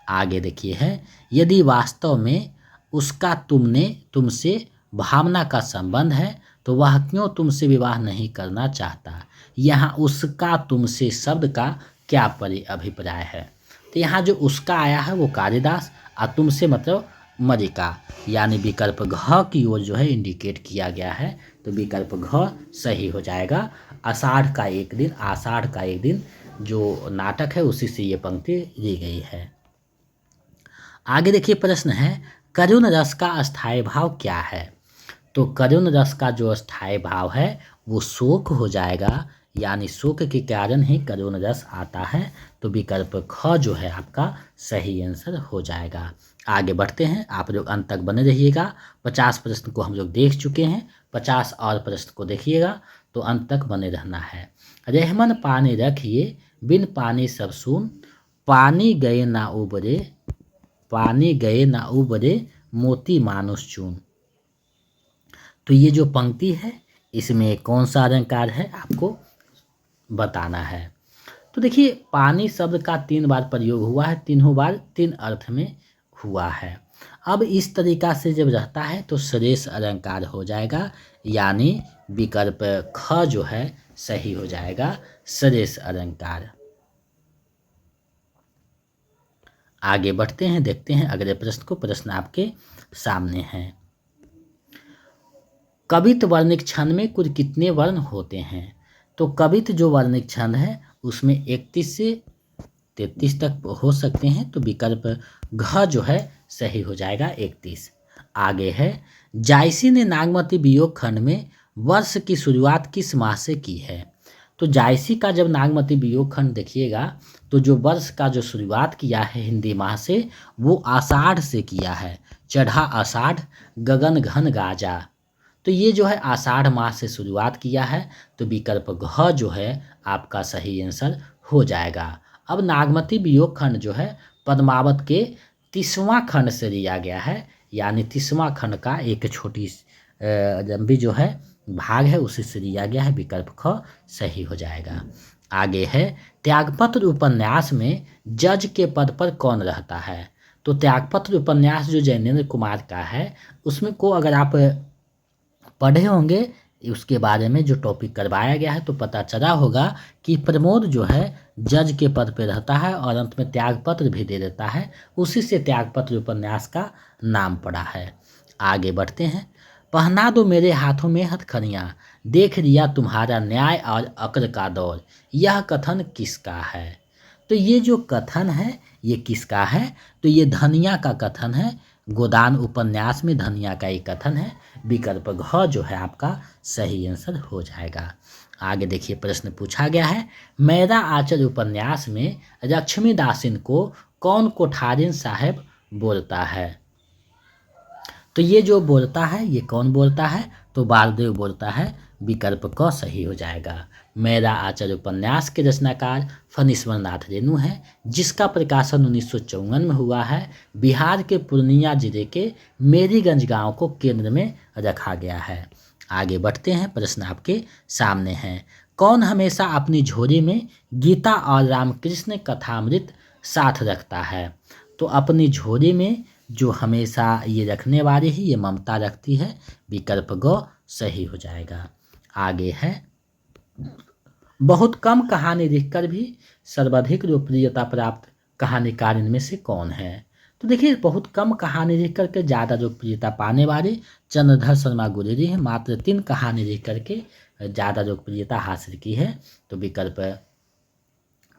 आगे देखिए है, यदि वास्तव में उसका तुमसे भावना का संबंध है तो वह क्यों तुमसे विवाह नहीं करना चाहता? यहाँ उसका तुमसे शब्द का क्या अभिप्राय है? तो यहाँ जो उसका आया है वो कालिदास, और तुमसे मतलब मलिका, यानी विकल्प घ की ओर जो है इंडिकेट किया गया है। तो विकल्प घ सही हो जाएगा। आषाढ़ का एक दिन जो नाटक है उसी से ये पंक्ति ली गई है। आगे देखिए, प्रश्न है, करुण रस का अस्थायी भाव क्या है? तो करुण रस का जो अस्थायी भाव है वो शोक हो जाएगा, यानी शोक के कारण ही करुण रस आता है। तो विकल्प ख जो है आपका सही आंसर हो जाएगा। आगे बढ़ते हैं, आप लोग अंत तक बने रहिएगा। 50 प्रश्न को हम लोग देख चुके हैं, 50 और प्रश्न को देखिएगा, तो अंत तक बने रहना है। रहमन पानी रखिए, बिन पानी सब सून, पानी गए ना उबरे, मोती मानुष चून। तो ये जो पंक्ति है इसमें कौन सा अलंकार है आपको बताना है। तो देखिए, पानी शब्द का 3 बार प्रयोग हुआ है, तीनों बार 3 अर्थ में हुआ है। अब इस तरीका से जब रहता है तो श्रेष्ठ अलंकार हो जाएगा, यानी विकल्प ख जो है सही हो जाएगा, श्रेष्ठ अलंकार। आगे बढ़ते हैं, देखते हैं अगले प्रश्न को। प्रश्न आपके सामने है। कवित्त वर्णिक छंद में कुल कितने वर्ण होते हैं? तो कवित्त जो वर्णिक छंद है उसमें 31 से 33 तक हो सकते हैं, तो विकल्प घ जो है सही हो जाएगा, 31। आगे है, जायसी ने नागमती वियोग खंड में वर्ष की शुरुआत किस माह से की है? तो जायसी का जब नागमती वियोग खंड देखिएगा तो जो वर्ष का जो शुरुआत किया है हिंदी माह से, वो आषाढ़ से किया है। चढ़ा आषाढ़ गगन घन गाजा, तो ये जो है आषाढ़ माह से शुरुआत किया है, तो विकल्प घ जो है आपका सही आंसर हो जाएगा। अब नागमती वियोग खंड जो है पद्मावत के 30वां खंड से लिया गया है, यानी 30वां खंड का एक छोटी लंबी जो है भाग है उसी से लिया गया है, विकल्प ख सही हो जाएगा। आगे है, त्यागपत्र उपन्यास में जज के पद पर कौन रहता है? तो त्यागपत्र उपन्यास जो जैनेन्द्र कुमार का है उसमें को अगर आप पढ़े होंगे उसके बारे में जो टॉपिक करवाया गया है तो पता चला होगा कि प्रमोद जो है जज के पद पे रहता है और अंत में त्यागपत्र भी दे देता है, उसी से त्यागपत्र उपन्यास का नाम पड़ा है। आगे बढ़ते हैं। पहना दो मेरे हाथों में हथकड़ियाँ, देख लिया तुम्हारा न्याय और अक्ल का दौर, यह कथन किसका है? तो ये जो कथन है ये किसका है? तो ये धनिया का कथन है। गोदान उपन्यास में धनिया का एक कथन है, विकल्प घ जो है आपका सही आंसर हो जाएगा। आगे देखिए, प्रश्न पूछा गया है, मेरा आंचल उपन्यास में लक्ष्मी दासिन को कौन कोठारिन साहब बोलता है? तो ये जो बोलता है ये कौन बोलता है? तो बालदेव बोलता है, विकल्प क सही हो जाएगा। मेरा आंचल उपन्यास के रचनाकार फणीश्वर नाथ रेणु है, जिसका प्रकाशन 1954 में हुआ है। बिहार के पूर्णिया जिले के मेरीगंज गांव को केंद्र में रखा गया है। आगे बढ़ते हैं, प्रश्न आपके सामने हैं। कौन हमेशा अपनी झोली में गीता और रामकृष्ण कथामृत साथ रखता है? तो अपनी झोली में जो हमेशा ये रखने वाली ही ये ममता रखती है, विकल्प ग सही हो जाएगा। आगे है, बहुत कम कहानी लिखकर भी सर्वाधिक लोकप्रियता प्राप्त कहानीकार इनमें से कौन है? तो देखिए, बहुत कम कहानी लिख करके ज़्यादा लोकप्रियता पाने वाले चंद्रधर शर्मा गुलेरी हैं। मात्र 3 कहानी लिख करके ज़्यादा लोकप्रियता हासिल की है, तो विकल्प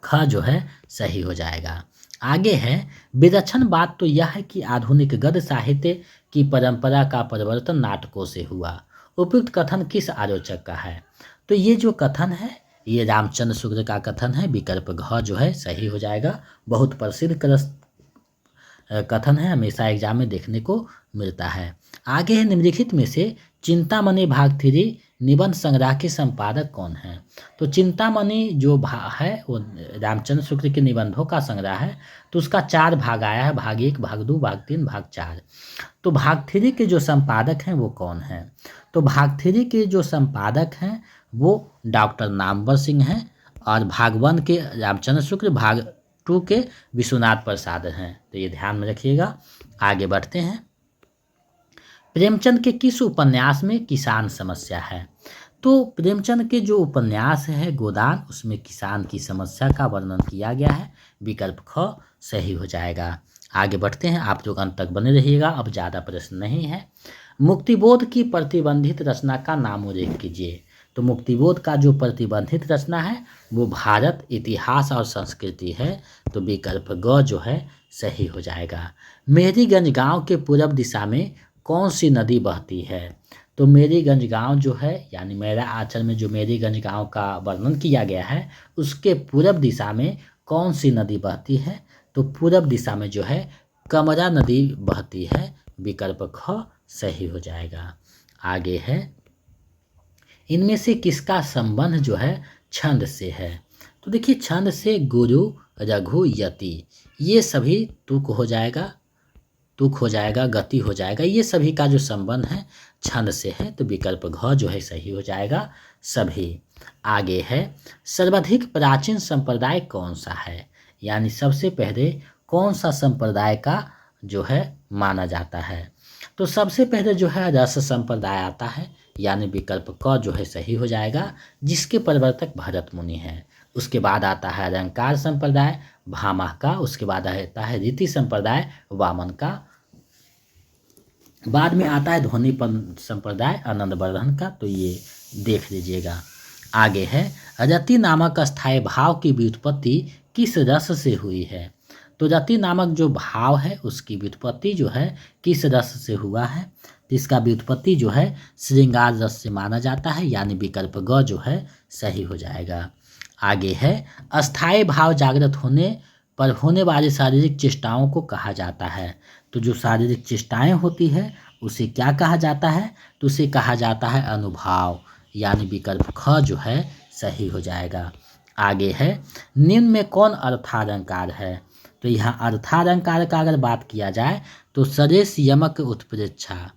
ख जो है सही हो जाएगा। आगे है, विलक्षण बात तो यह है कि आधुनिक गद्य साहित्य की परंपरा का परिवर्तन नाटकों से हुआ। उपयुक्त कथन किस आलोचक का है? तो ये जो कथन है ये रामचंद्र शुक्ल का कथन है, विकल्प घ जो है सही हो जाएगा। बहुत प्रसिद्ध कथन है, हमेशा एग्जाम में देखने को मिलता है। आगे है, निम्नलिखित में से चिंतामणि भाग 3 निबंध संग्रह के संपादक कौन है? तो चिंतामणि जो है वो रामचंद्र शुक्ल के निबंधों का संग्रह है, तो उसका 4 भाग आया है, भाग 1, भाग 2, भाग 3, भाग 4। तो भाग 3 के जो संपादक हैं वो कौन है? तो भाग 3 के जो संपादक हैं वो डॉक्टर नामवर सिंह हैं, और भाग 1 के रामचंद्र शुक्ल, भाग 2 के विश्वनाथ प्रसाद हैं, तो ये ध्यान में रखिएगा। आगे बढ़ते हैं, प्रेमचंद के किस उपन्यास में किसान समस्या है? तो प्रेमचंद के जो उपन्यास है गोदान, उसमें किसान की समस्या का वर्णन किया गया है, विकल्प ख सही हो जाएगा। आगे बढ़ते हैं, आप लोग अंत तक बने रहिएगा, अब ज़्यादा प्रश्न नहीं है। मुक्तिबोध की प्रतिबंधित रचना का नाम उल्लेख कीजिए। तो मुक्तिबोध का जो प्रतिबंधित रचना है वो भारत इतिहास और संस्कृति है, तो विकल्प ग जो है सही हो जाएगा। मेहरीगंज गांव के पूर्व दिशा में कौन सी नदी बहती है? तो मेरीगंज गांव जो है, यानी मेरा आंचल में जो मेरीगंज गांव का वर्णन किया गया है उसके पूर्व दिशा में कौन सी नदी बहती है? तो पूर्व दिशा में जो है कमरा नदी बहती है, विकल्प ख सही हो जाएगा। आगे है, इनमें से किसका संबंध जो है छंद से है? तो देखिए, छंद से गुरु, रघु, यति, ये सभी तुक हो जाएगा, गति हो जाएगा, ये सभी का जो संबंध है छंद से है, तो विकल्प घ जो है सही हो जाएगा सभी। आगे है, सर्वाधिक प्राचीन संप्रदाय कौन सा है? यानी सबसे पहले कौन सा संप्रदाय का जो है माना जाता है? तो सबसे पहले जो है रस संप्रदाय आता है, यानी विकल्प क जो है सही हो जाएगा, जिसके प्रवर्तक भरत मुनि हैं। उसके बाद आता है अलंकार संप्रदाय भामह का, उसके बाद आता है रीति संप्रदाय वामन का, बाद में आता है ध्वनि संप्रदाय आनंदवर्धन का। तो ये देख लीजिएगा। आगे है रति नामक अस्थायी भाव की व्युत्पत्ति किस रस से हुई है। तो रति नामक जो भाव है उसकी व्युत्पत्ति जो है किस रस से हुआ है, तो इसका व्युत्पत्ति जो है श्रृंगार रस से माना जाता है, यानी विकल्प ग जो है सही हो जाएगा। आगे है अस्थायी भाव जागृत होने पर होने वाली शारीरिक चेष्टाओं को कहा जाता है। तो जो शारीरिक चेष्टाएं होती है उसे क्या कहा जाता है, तो उसे कहा जाता है अनुभाव, यानी विकल्प ख जो है सही हो जाएगा। आगे है निम्न में कौन अर्थालंकार है। तो यहाँ अर्थालंकार का अगर बात किया जाए तो सरेश यमक उत्प्रेक्षा,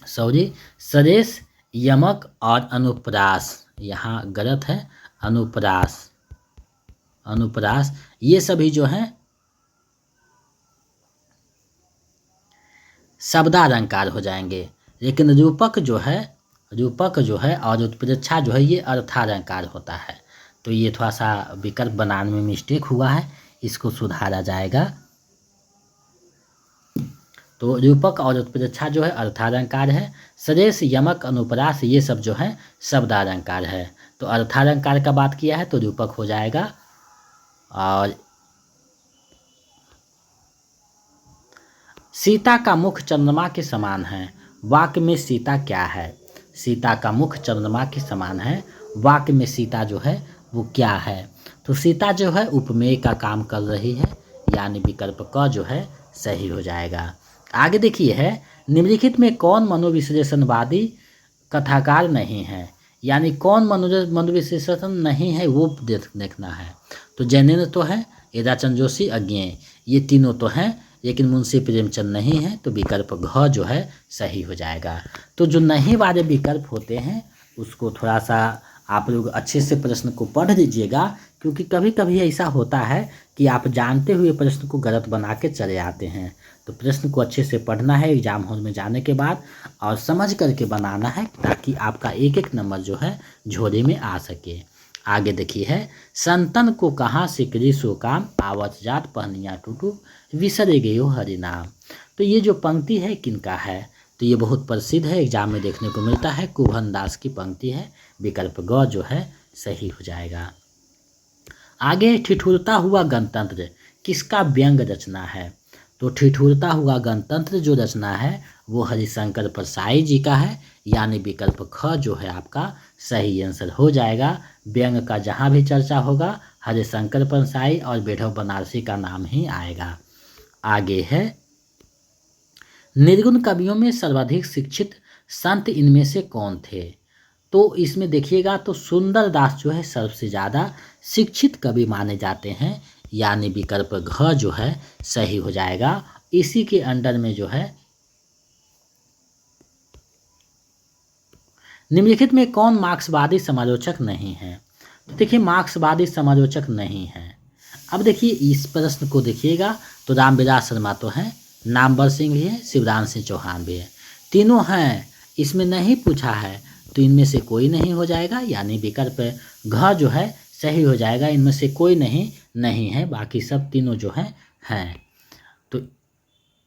सरेश यमक और अनुप्रास, यहाँ गलत है, अनुप्रास ये सभी जो हैं शब्दालंकार हो जाएंगे, लेकिन रूपक जो है और उत्प्रेक्षा जो है ये अर्थालंकार होता है। तो ये थोड़ा सा विकल्प बनाने में मिस्टेक हुआ है, इसको सुधारा जाएगा। तो रूपक और उत्प्रेक्षा जो है अर्थालंकार है, सरेश यमक अनुप्रास ये सब जो है शब्दालंकार है। तो अर्थालंकार का बात किया है तो रूपक हो जाएगा। और सीता का मुख चंद्रमा के समान है, वाक्य में सीता क्या है। सीता का मुख चंद्रमा के समान है, वाक्य में सीता जो है वो क्या है। तो सीता जो है उपमेय का काम कर रही है, यानी विकल्प क जो है सही हो जाएगा। आगे देखिए है निम्नलिखित में कौन मनोविश्लेषणवादी कथाकार नहीं है, यानी कौन मनोविश्लेषण नहीं है वो देखना है। तो जैनेन्द्र तो है, एदाचंद जोशी, अज्ञेय, ये तीनों तो हैं, लेकिन मुंशी प्रेमचंद नहीं है, तो विकल्प घ जो है सही हो जाएगा। तो जो नहीं वाले विकल्प होते हैं उसको थोड़ा सा आप लोग अच्छे से प्रश्न को पढ़ लीजिएगा, क्योंकि कभी कभी ऐसा होता है कि आप जानते हुए प्रश्न को गलत बना के चले आते हैं। तो प्रश्न को अच्छे से पढ़ना है एग्जाम हॉल में जाने के बाद और समझ करके बनाना है, ताकि आपका एक एक नंबर जो है झोले में आ सके। आगे देखिए है संतन को कहाँ सिकरी सो काम, आवत जात पहनिया टूटू विसरे गयो हरि नाम। तो ये जो पंक्ति है किनका है, तो ये बहुत प्रसिद्ध है, एग्जाम में देखने को मिलता है, कुभन दास की पंक्ति है, विकल्प ग जो है सही हो जाएगा। आगे ठिठुरता हुआ गणतंत्र किसका व्यंग रचना है। तो ठिठुरता हुआ गणतंत्र जो रचना है वो हरिशंकर परसाई जी का है, यानी विकल्प ख जो है आपका सही आंसर हो जाएगा। व्यंग का जहाँ भी चर्चा होगा हरिशंकर परसाई और बेढ़व बनारसी का नाम ही आएगा। आगे है निर्गुण कवियों में सर्वाधिक शिक्षित संत इनमें से कौन थे। तो इसमें देखिएगा तो सुंदर दास जो है सबसे ज़्यादा शिक्षित कवि माने जाते हैं, यानी विकल्प घ जो है सही हो जाएगा। इसी के अंडर में जो है निम्नलिखित में कौन मार्क्सवादी समालोचक नहीं है। तो देखिए मार्क्सवादी समालोचक नहीं है। अब देखिए इस प्रश्न को देखिएगा तो रामविलास शर्मा तो हैं, नामवर सिंह भी है, शिवराज सिंह चौहान भी है, तीनों हैं, इसमें नहीं पूछा है, तो इनमें से कोई नहीं हो जाएगा, यानी विकल्प घ जो है सही हो जाएगा। इनमें से कोई नहीं है, बाकी सब तीनों जो हैं। तो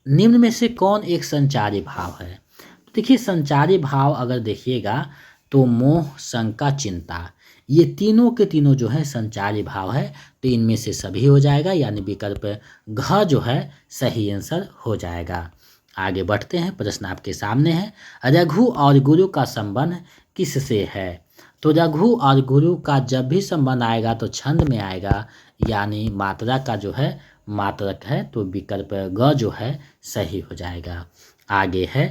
निम्न में से कौन एक संचारी भाव है। तो देखिए संचारी भाव अगर देखिएगा तो मोह, शंका, चिंता, ये तीनों के तीनों जो है संचारी भाव है, तो इनमें से सभी हो जाएगा, यानी विकल्प घ जो है सही आंसर हो जाएगा। आगे बढ़ते हैं, प्रश्न आपके सामने है रघु और गुरु का संबंध किससे है। तो रघु और गुरु का जब भी संबंध आएगा तो छंद में आएगा, यानी मात्रा का जो है मात्रक है, तो विकल्प ग जो है सही हो जाएगा। आगे है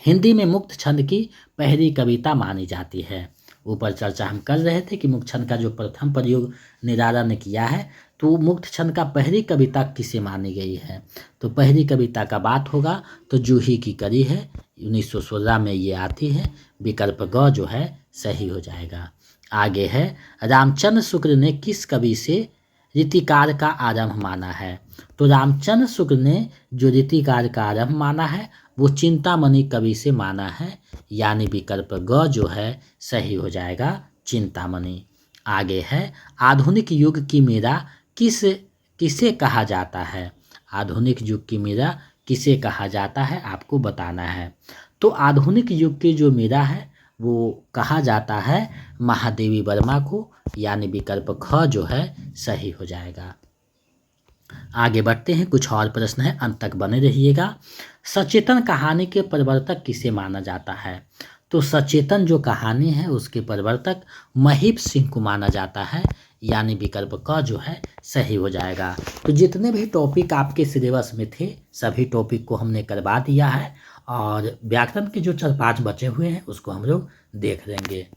हिंदी में मुक्त छंद की पहली कविता मानी जाती है। ऊपर चर्चा हम कर रहे थे कि मुक्त छंद का जो प्रथम प्रयोग निराला ने किया है, तो मुक्त छंद का पहली कविता किसे मानी गई है। तो पहली कविता का बात होगा तो जूही की करी है, 1916 में ये आती है, विकल्प ग जो है सही हो जाएगा। आगे है रामचंद्र शुक्ल ने किस कवि से रीतिकार का आरंभ माना है। तो रामचंद्र शुक्ल ने जो रीतिकार का आरंभ माना है वो चिंतामणि कवि से माना है, यानी विकल्प ग जो है सही हो जाएगा, चिंतामणि। आगे है, आधुनिक युग की मीरा किसे कहा जाता है। आधुनिक युग की मीरा किसे कहा जाता है आपको बताना है। तो आधुनिक युग की जो मीरा है वो कहा जाता है महादेवी वर्मा को, यानी विकल्प ख जो है सही हो जाएगा। आगे बढ़ते हैं, कुछ और प्रश्न है, अंत तक बने रहिएगा। सचेतन कहानी के प्रवर्तक किसे माना जाता है। तो सचेतन जो कहानी है उसके प्रवर्तक महीप सिंह को माना जाता है, यानी विकल्प क जो है सही हो जाएगा। तो जितने भी टॉपिक आपके सिलेबस में थे सभी टॉपिक को हमने करवा दिया है, और व्याकरण के जो 4-5 बचे हुए हैं उसको हम लोग देख लेंगे,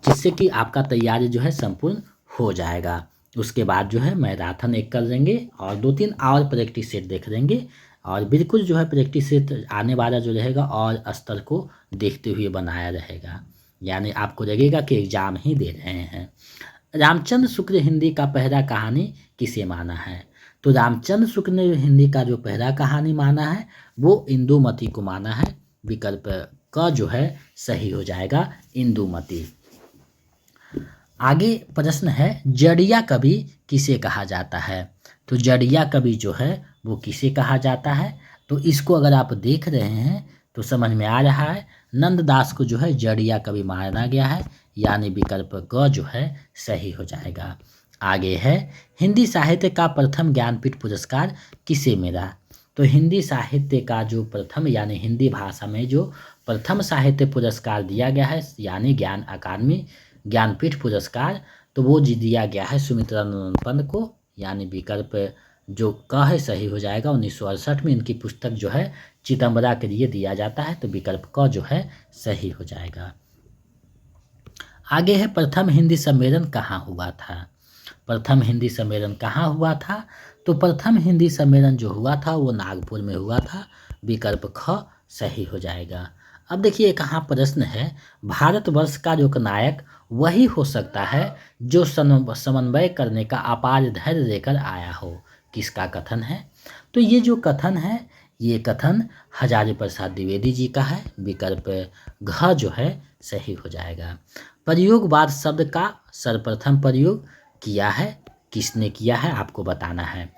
जिससे कि आपका तैयारी जो है संपूर्ण हो जाएगा। उसके बाद जो है मैराथन एक कर लेंगे और 2-3 और प्रैक्टिस सेट देख लेंगे, और बिल्कुल जो है प्रैक्टिस सेट आने वाला जो रहेगा और स्तर को देखते हुए बनाया रहेगा, यानी आपको लगेगा कि एग्जाम ही दे रहे हैं। रामचंद्र शुक्ल हिंदी का पहला कहानी किसे माना है। तो रामचंद्र शुक्ल ने हिंदी का जो पहला कहानी माना है वो इंदुमती को माना है, विकल्प क जो है सही हो जाएगा, इंदुमती। आगे प्रश्न है, जड़िया कवि किसे कहा जाता है। तो जड़िया कवि जो है वो किसे कहा जाता है। तो इसको अगर आप देख रहे हैं तो समझ में आ रहा है, नंददास को जो है जड़िया कवि माना गया है, यानी विकल्प ग जो है सही हो जाएगा। आगे है, हिंदी साहित्य का प्रथम ज्ञानपीठ पुरस्कार किसे मिला। तो हिंदी साहित्य का जो प्रथम, यानी हिंदी भाषा में जो प्रथम साहित्य पुरस्कार दिया गया है, यानी ज्ञान अकादमी ज्ञानपीठ पुरस्कार, तो वो जी दिया गया है सुमित्रानंद पंत को, यानी विकल्प जो क है सही हो जाएगा। 1968 में इनकी पुस्तक जो है चिदम्बरा के लिए दिया जाता है, तो विकल्प क जो है सही हो जाएगा। आगे है, प्रथम हिंदी सम्मेलन कहाँ हुआ था। प्रथम हिंदी सम्मेलन कहाँ हुआ था। तो प्रथम हिंदी सम्मेलन जो हुआ था वो नागपुर में हुआ था, विकल्प ख सही हो जाएगा। अब देखिए कहाँ प्रश्न है, भारतवर्ष का जो नायक वही हो सकता है जो समन्वय करने का अपार धैर्य लेकर आया हो, किसका कथन है। तो ये जो कथन है ये कथन हजारी प्रसाद द्विवेदी जी का है, विकल्प घ जो है सही हो जाएगा। प्रयोगवाद शब्द का सर्वप्रथम प्रयोग किया है, किसने किया है आपको बताना है।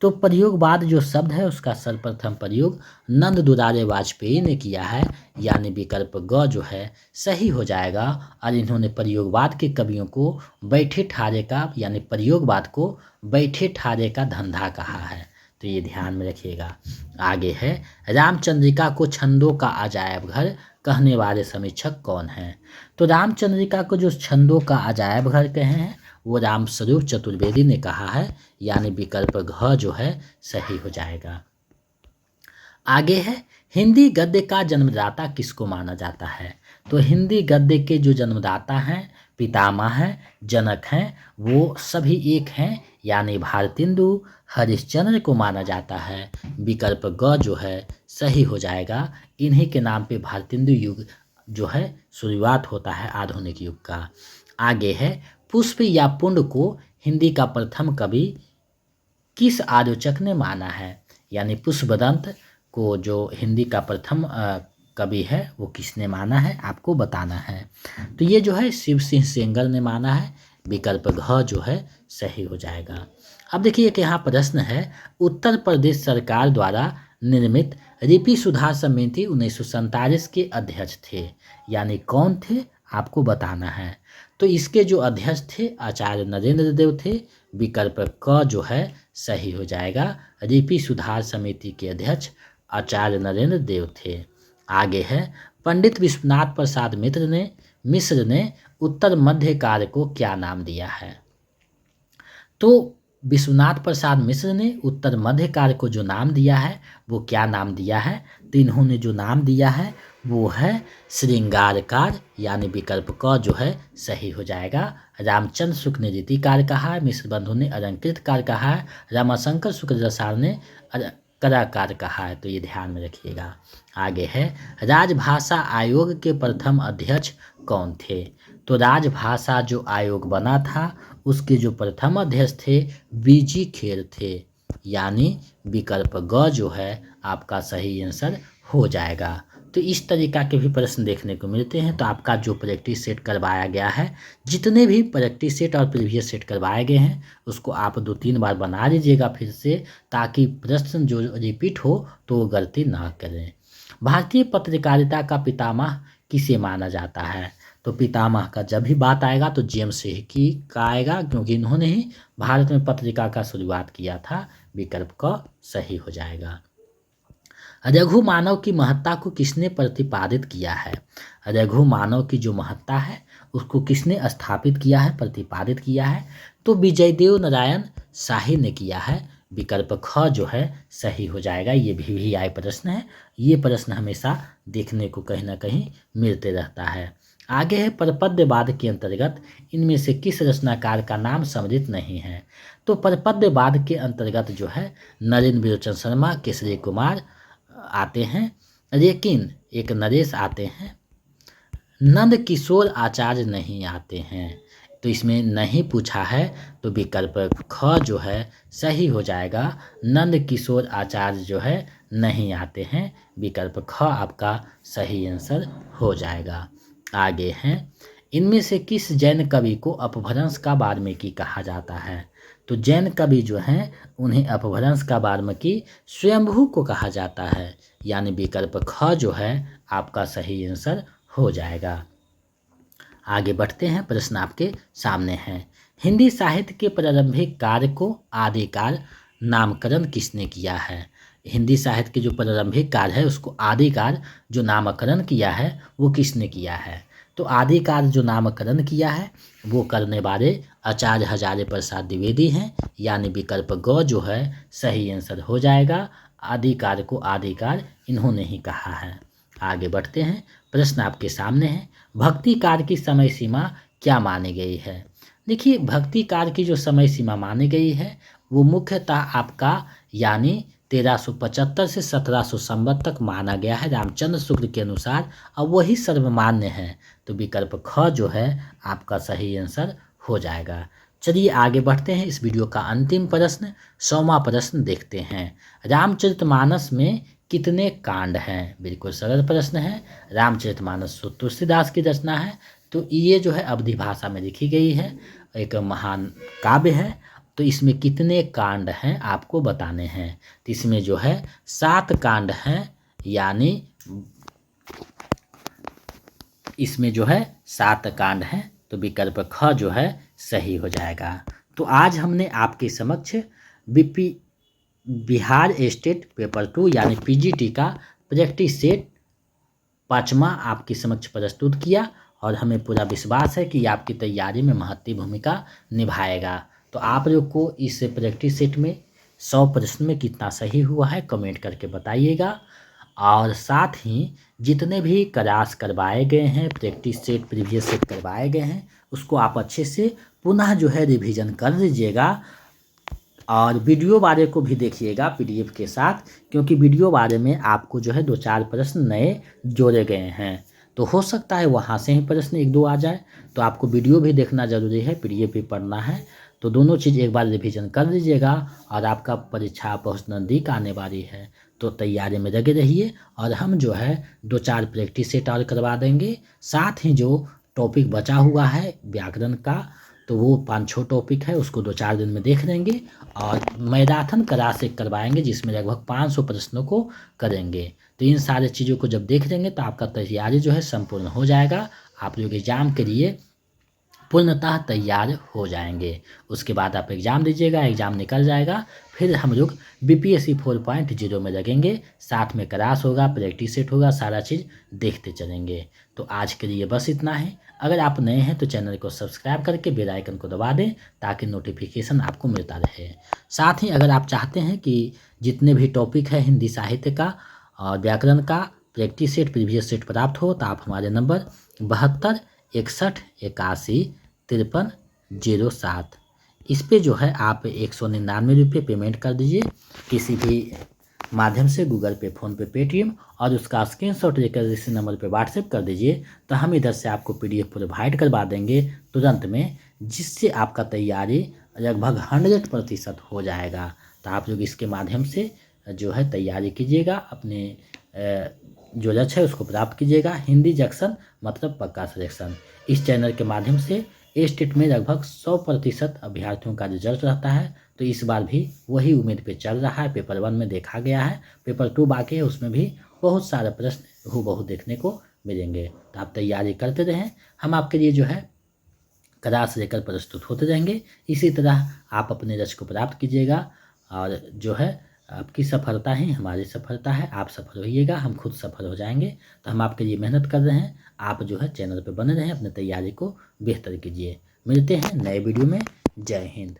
तो प्रयोगवाद जो शब्द है उसका सर्वप्रथम प्रयोग नंद दुलारे वाजपेयी ने किया है, यानी विकल्प ग जो है सही हो जाएगा। और इन्होंने प्रयोगवाद के कवियों को बैठे ठारे का, यानी प्रयोगवाद को बैठे ठारे का धंधा कहा है, तो ये ध्यान में रखिएगा। आगे है, रामचंद्रिका को छंदों का अजायब घर कहने वाले समीक्षक कौन हैं। तो रामचंद्रिका को जो छंदों का अजायब घर कहे हैं वो रामस्वरूप चतुर्वेदी ने कहा है, यानी विकल्प घ जो है सही हो जाएगा। आगे है, हिंदी गद्य का जन्मदाता किसको माना जाता है। तो हिंदी गद्य के जो जन्मदाता हैं, पितामह हैं, जनक हैं, वो सभी एक हैं, यानी भारतेंदु हरिश्चंद्र को माना जाता है, विकल्प ग जो है सही हो जाएगा। इन्हीं के नाम पे भारतेंदु युग जो है शुरुआत होता है आधुनिक युग का। आगे है, पुष्प या पुंड को हिंदी का प्रथम कवि किस आलोचक ने माना है, यानी पुष्पदंत को जो हिंदी का प्रथम कवि है वो किसने माना है आपको बताना है। तो ये जो है शिव सिंह सेंगर ने माना है, विकल्प घ जो है सही हो जाएगा। अब देखिए कि यहाँ प्रश्न है, उत्तर प्रदेश सरकार द्वारा निर्मित रिपी सुधार समिति 1947 के अध्यक्ष थे, यानी कौन थे आपको बताना है। तो इसके जो अध्यक्ष थे आचार्य नरेंद्र देव थे, विकल्प क जो है सही हो जाएगा। रिपी सुधार समिति के अध्यक्ष आचार्य नरेंद्र देव थे। आगे है, पंडित विश्वनाथ प्रसाद मिश्र ने उत्तर मध्यकाल को क्या नाम दिया है। तो विश्वनाथ प्रसाद मिश्र ने उत्तर मध्यकाल को जो नाम दिया है वो क्या नाम दिया है। तो इन्होंने जो नाम दिया है वो है श्रृंगारकार, यानी विकल्प क जो है सही हो जाएगा। रामचंद्र शुक्ल ने रीतिकार कहा है, मिश्र बंधु ने अलंकृतकार कहा है, रामाशंकर शुक्ल रसाल ने कलाकार कहा है, तो ये ध्यान में रखिएगा। आगे है, राजभाषा आयोग के प्रथम अध्यक्ष कौन थे? तो राजभाषा जो आयोग बना था उसके जो प्रथम अध्यक्ष थे बीजी खेर थे, यानी विकल्प ग जो है आपका सही आंसर हो जाएगा। तो इस तरीका के भी प्रश्न देखने को मिलते हैं। तो आपका जो प्रैक्टिस सेट करवाया गया है, जितने भी प्रैक्टिस सेट और प्रीवियस सेट करवाए गए हैं उसको आप 2-3 बार बना लीजिएगा फिर से, ताकि प्रश्न जो रिपीट हो तो वो गलती ना करें। भारतीय पत्रकारिता का पितामह किसे माना जाता है? तो पितामह का जब भी बात आएगा तो जेम्स हिकी का आएगा, क्योंकि इन्होंने ही भारत में पत्रिका का शुरुआत किया था। विकल्प क सही हो जाएगा। रघु मानव की महत्ता को किसने प्रतिपादित किया है? रघु मानव की जो महत्ता है उसको किसने स्थापित किया है, प्रतिपादित किया है? तो विजयदेव नारायण शाही ने किया है। विकल्प ख जो है सही हो जाएगा। ये भी आए प्रश्न है, ये प्रश्न हमेशा देखने को कहीं ना कहीं मिलते रहता है। आगे है, परपद्यवाद के अंतर्गत इनमें से किस रचनाकार का नाम सम्मिलित नहीं है? तो परपद्यवाद के अंतर्गत जो है नरेंद्र बिलोचन शर्मा, केसरी कुमार आते हैं, लेकिन एक नरेश आते हैं, नंद किशोर आचार्य नहीं आते हैं। तो इसमें नहीं पूछा है, तो विकल्प ख जो है सही हो जाएगा। नंद किशोर आचार्य जो है नहीं आते हैं। विकल्प ख आपका सही आंसर हो जाएगा। आगे हैं, इनमें से किस जैन कवि को अपभ्रंश का वाल्मीकि कहा जाता है? तो जैन कवि जो हैं उन्हें अपभ्रंश का वाल्मीकि स्वयंभू को कहा जाता है, यानी विकल्प ख जो है आपका सही आंसर हो जाएगा। आगे बढ़ते हैं, प्रश्न आपके सामने है। हिंदी साहित्य के प्रारंभिक कार्य को आदिकाल नामकरण किसने किया है? हिंदी साहित्य के जो प्रारंभिक कार्य है उसको आदिकाल जो नामकरण किया है वो किसने किया है? तो आदिकाल जो नामकरण किया है वो करने वाले आचार्य हजारे प्रसाद द्विवेदी हैं, यानी विकल्प ग जो है सही आंसर हो जाएगा। आदिकाल को आदिकाल इन्होंने ही कहा है। आगे बढ़ते हैं, प्रश्न आपके सामने है, भक्ति कार्य की समय सीमा क्या मानी गई है? देखिए, भक्ति कार्य की जो समय सीमा मानी गई है वो मुख्यतः आपका यानी 1375 से 1700 संवत तक माना गया है रामचंद्र शुक्ल के अनुसार, और वही सर्वमान्य है। तो विकल्प ख जो है आपका सही आंसर हो जाएगा। चलिए आगे बढ़ते हैं, इस वीडियो का अंतिम प्रश्न 100वां प्रश्न देखते हैं। रामचरितमानस में कितने कांड हैं? बिल्कुल सरल प्रश्न है। रामचरितमानस तुलसीदास की रचना है, तो ये जो है अवधी भाषा में लिखी गई है, एक महान काव्य है। तो इसमें कितने कांड हैं आपको बताने हैं। तो इसमें जो है 7 कांड हैं, यानी इसमें जो है 7 कांड हैं। तो विकल्प ख जो है सही हो जाएगा। तो आज हमने आपके समक्ष बिहार स्टेट पेपर 2 यानी पीजीटी का प्रैक्टिस सेट 5वां आपके समक्ष प्रस्तुत किया, और हमें पूरा विश्वास है कि आपकी तैयारी में महत्वपूर्ण भूमिका निभाएगा। तो आप लोग को इस प्रैक्टिस सेट में 100 प्रश्न में कितना सही हुआ है कमेंट करके बताइएगा। और साथ ही जितने भी क्लास करवाए गए हैं, प्रैक्टिस सेट प्रीवियस सेट करवाए गए हैं, उसको आप अच्छे से पुनः जो है रिवीजन कर लीजिएगा, और वीडियो वाले को भी देखिएगा पीडीएफ के साथ, क्योंकि वीडियो वाले में आपको जो है 2-4 प्रश्न नए जोड़े गए हैं। तो हो सकता है वहाँ से ही प्रश्न 1-2 आ जाए, तो आपको वीडियो भी देखना ज़रूरी है, पीडीएफ भी पढ़ना है। तो दोनों चीज़ एक बार रिवीजन कर लीजिएगा, और आपका परीक्षा बहुत नज़दीक आने वाली है, तो तैयारी में लगे रहिए। और हम जो है 2-4 प्रैक्टिस सेट और करवा देंगे, साथ ही जो टॉपिक बचा हुआ है व्याकरण का, तो वो 5-6 टॉपिक है, उसको 2-4 दिन में देख लेंगे। और मैराथन क्लास एक करवाएंगे जिसमें लगभग 500 प्रश्नों को करेंगे। तो इन सारे चीज़ों को जब देख लेंगे तो आपका तैयारी जो है संपूर्ण हो जाएगा, आप लोग एग्ज़ाम के लिए पूर्णतः तैयार हो जाएंगे। उसके बाद आप एग्ज़ाम दीजिएगा, एग्ज़ाम निकल जाएगा, फिर हम लोग बीपीएससी 4.0 में लगेंगे, साथ में क्लास होगा, प्रैक्टिस सेट होगा, सारा चीज़ देखते चलेंगे। तो आज के लिए बस इतना ही। अगर आप नए हैं तो चैनल को सब्सक्राइब करके बेल आइकन को दबा दें, ताकि नोटिफिकेशन आपको मिलता रहे। साथ ही अगर आप चाहते हैं कि जितने भी टॉपिक है हिंदी साहित्य का और व्याकरण का प्रैक्टिस सेट प्रीवियस सेट प्राप्त हो, तो आप हमारे नंबर 72 61 81 53 07 इस पे जो है आप 199 रुपये पेमेंट कर दीजिए। किसी भी माध्यम से गूगल पे, फ़ोन पे, पेटीएम और उसका स्क्रीनशॉट लेकर इसी नंबर पे व्हाट्सएप कर दीजिए। तो हम इधर से आपको पीडीएफ प्रोवाइड करवा देंगे तुरंत में, जिससे आपका तैयारी लगभग 100% हो जाएगा। तो आप लोग इसके माध्यम से जो है तैयारी कीजिएगा, अपने जो लक्ष्य है उसको प्राप्त कीजिएगा। हिंदी जंक्शन मतलब पक्का सिलेक्शन। इस चैनल के माध्यम से स्टेट में लगभग 100% अभ्यर्थियों का रिजल्ट रहता है। तो इस बार भी वही उम्मीद पे चल रहा है। पेपर 1 में देखा गया है, पेपर 2 बाकी है, उसमें भी बहुत सारे प्रश्न हूबहू देखने को मिलेंगे। तो आप तैयारी करते रहें, हम आपके लिए जो है क्लास लेकर प्रस्तुत होते रहेंगे। इसी तरह आप अपने लक्ष्य को प्राप्त कीजिएगा और जो है आपकी सफलता ही हमारी सफलता है। आप सफल होइएगा, हम खुद सफल हो जाएंगे। तो हम आपके लिए मेहनत कर रहे हैं, आप जो है चैनल पर बने रहें, अपनी तैयारी को बेहतर कीजिए। मिलते हैं नए वीडियो में। जय हिंद।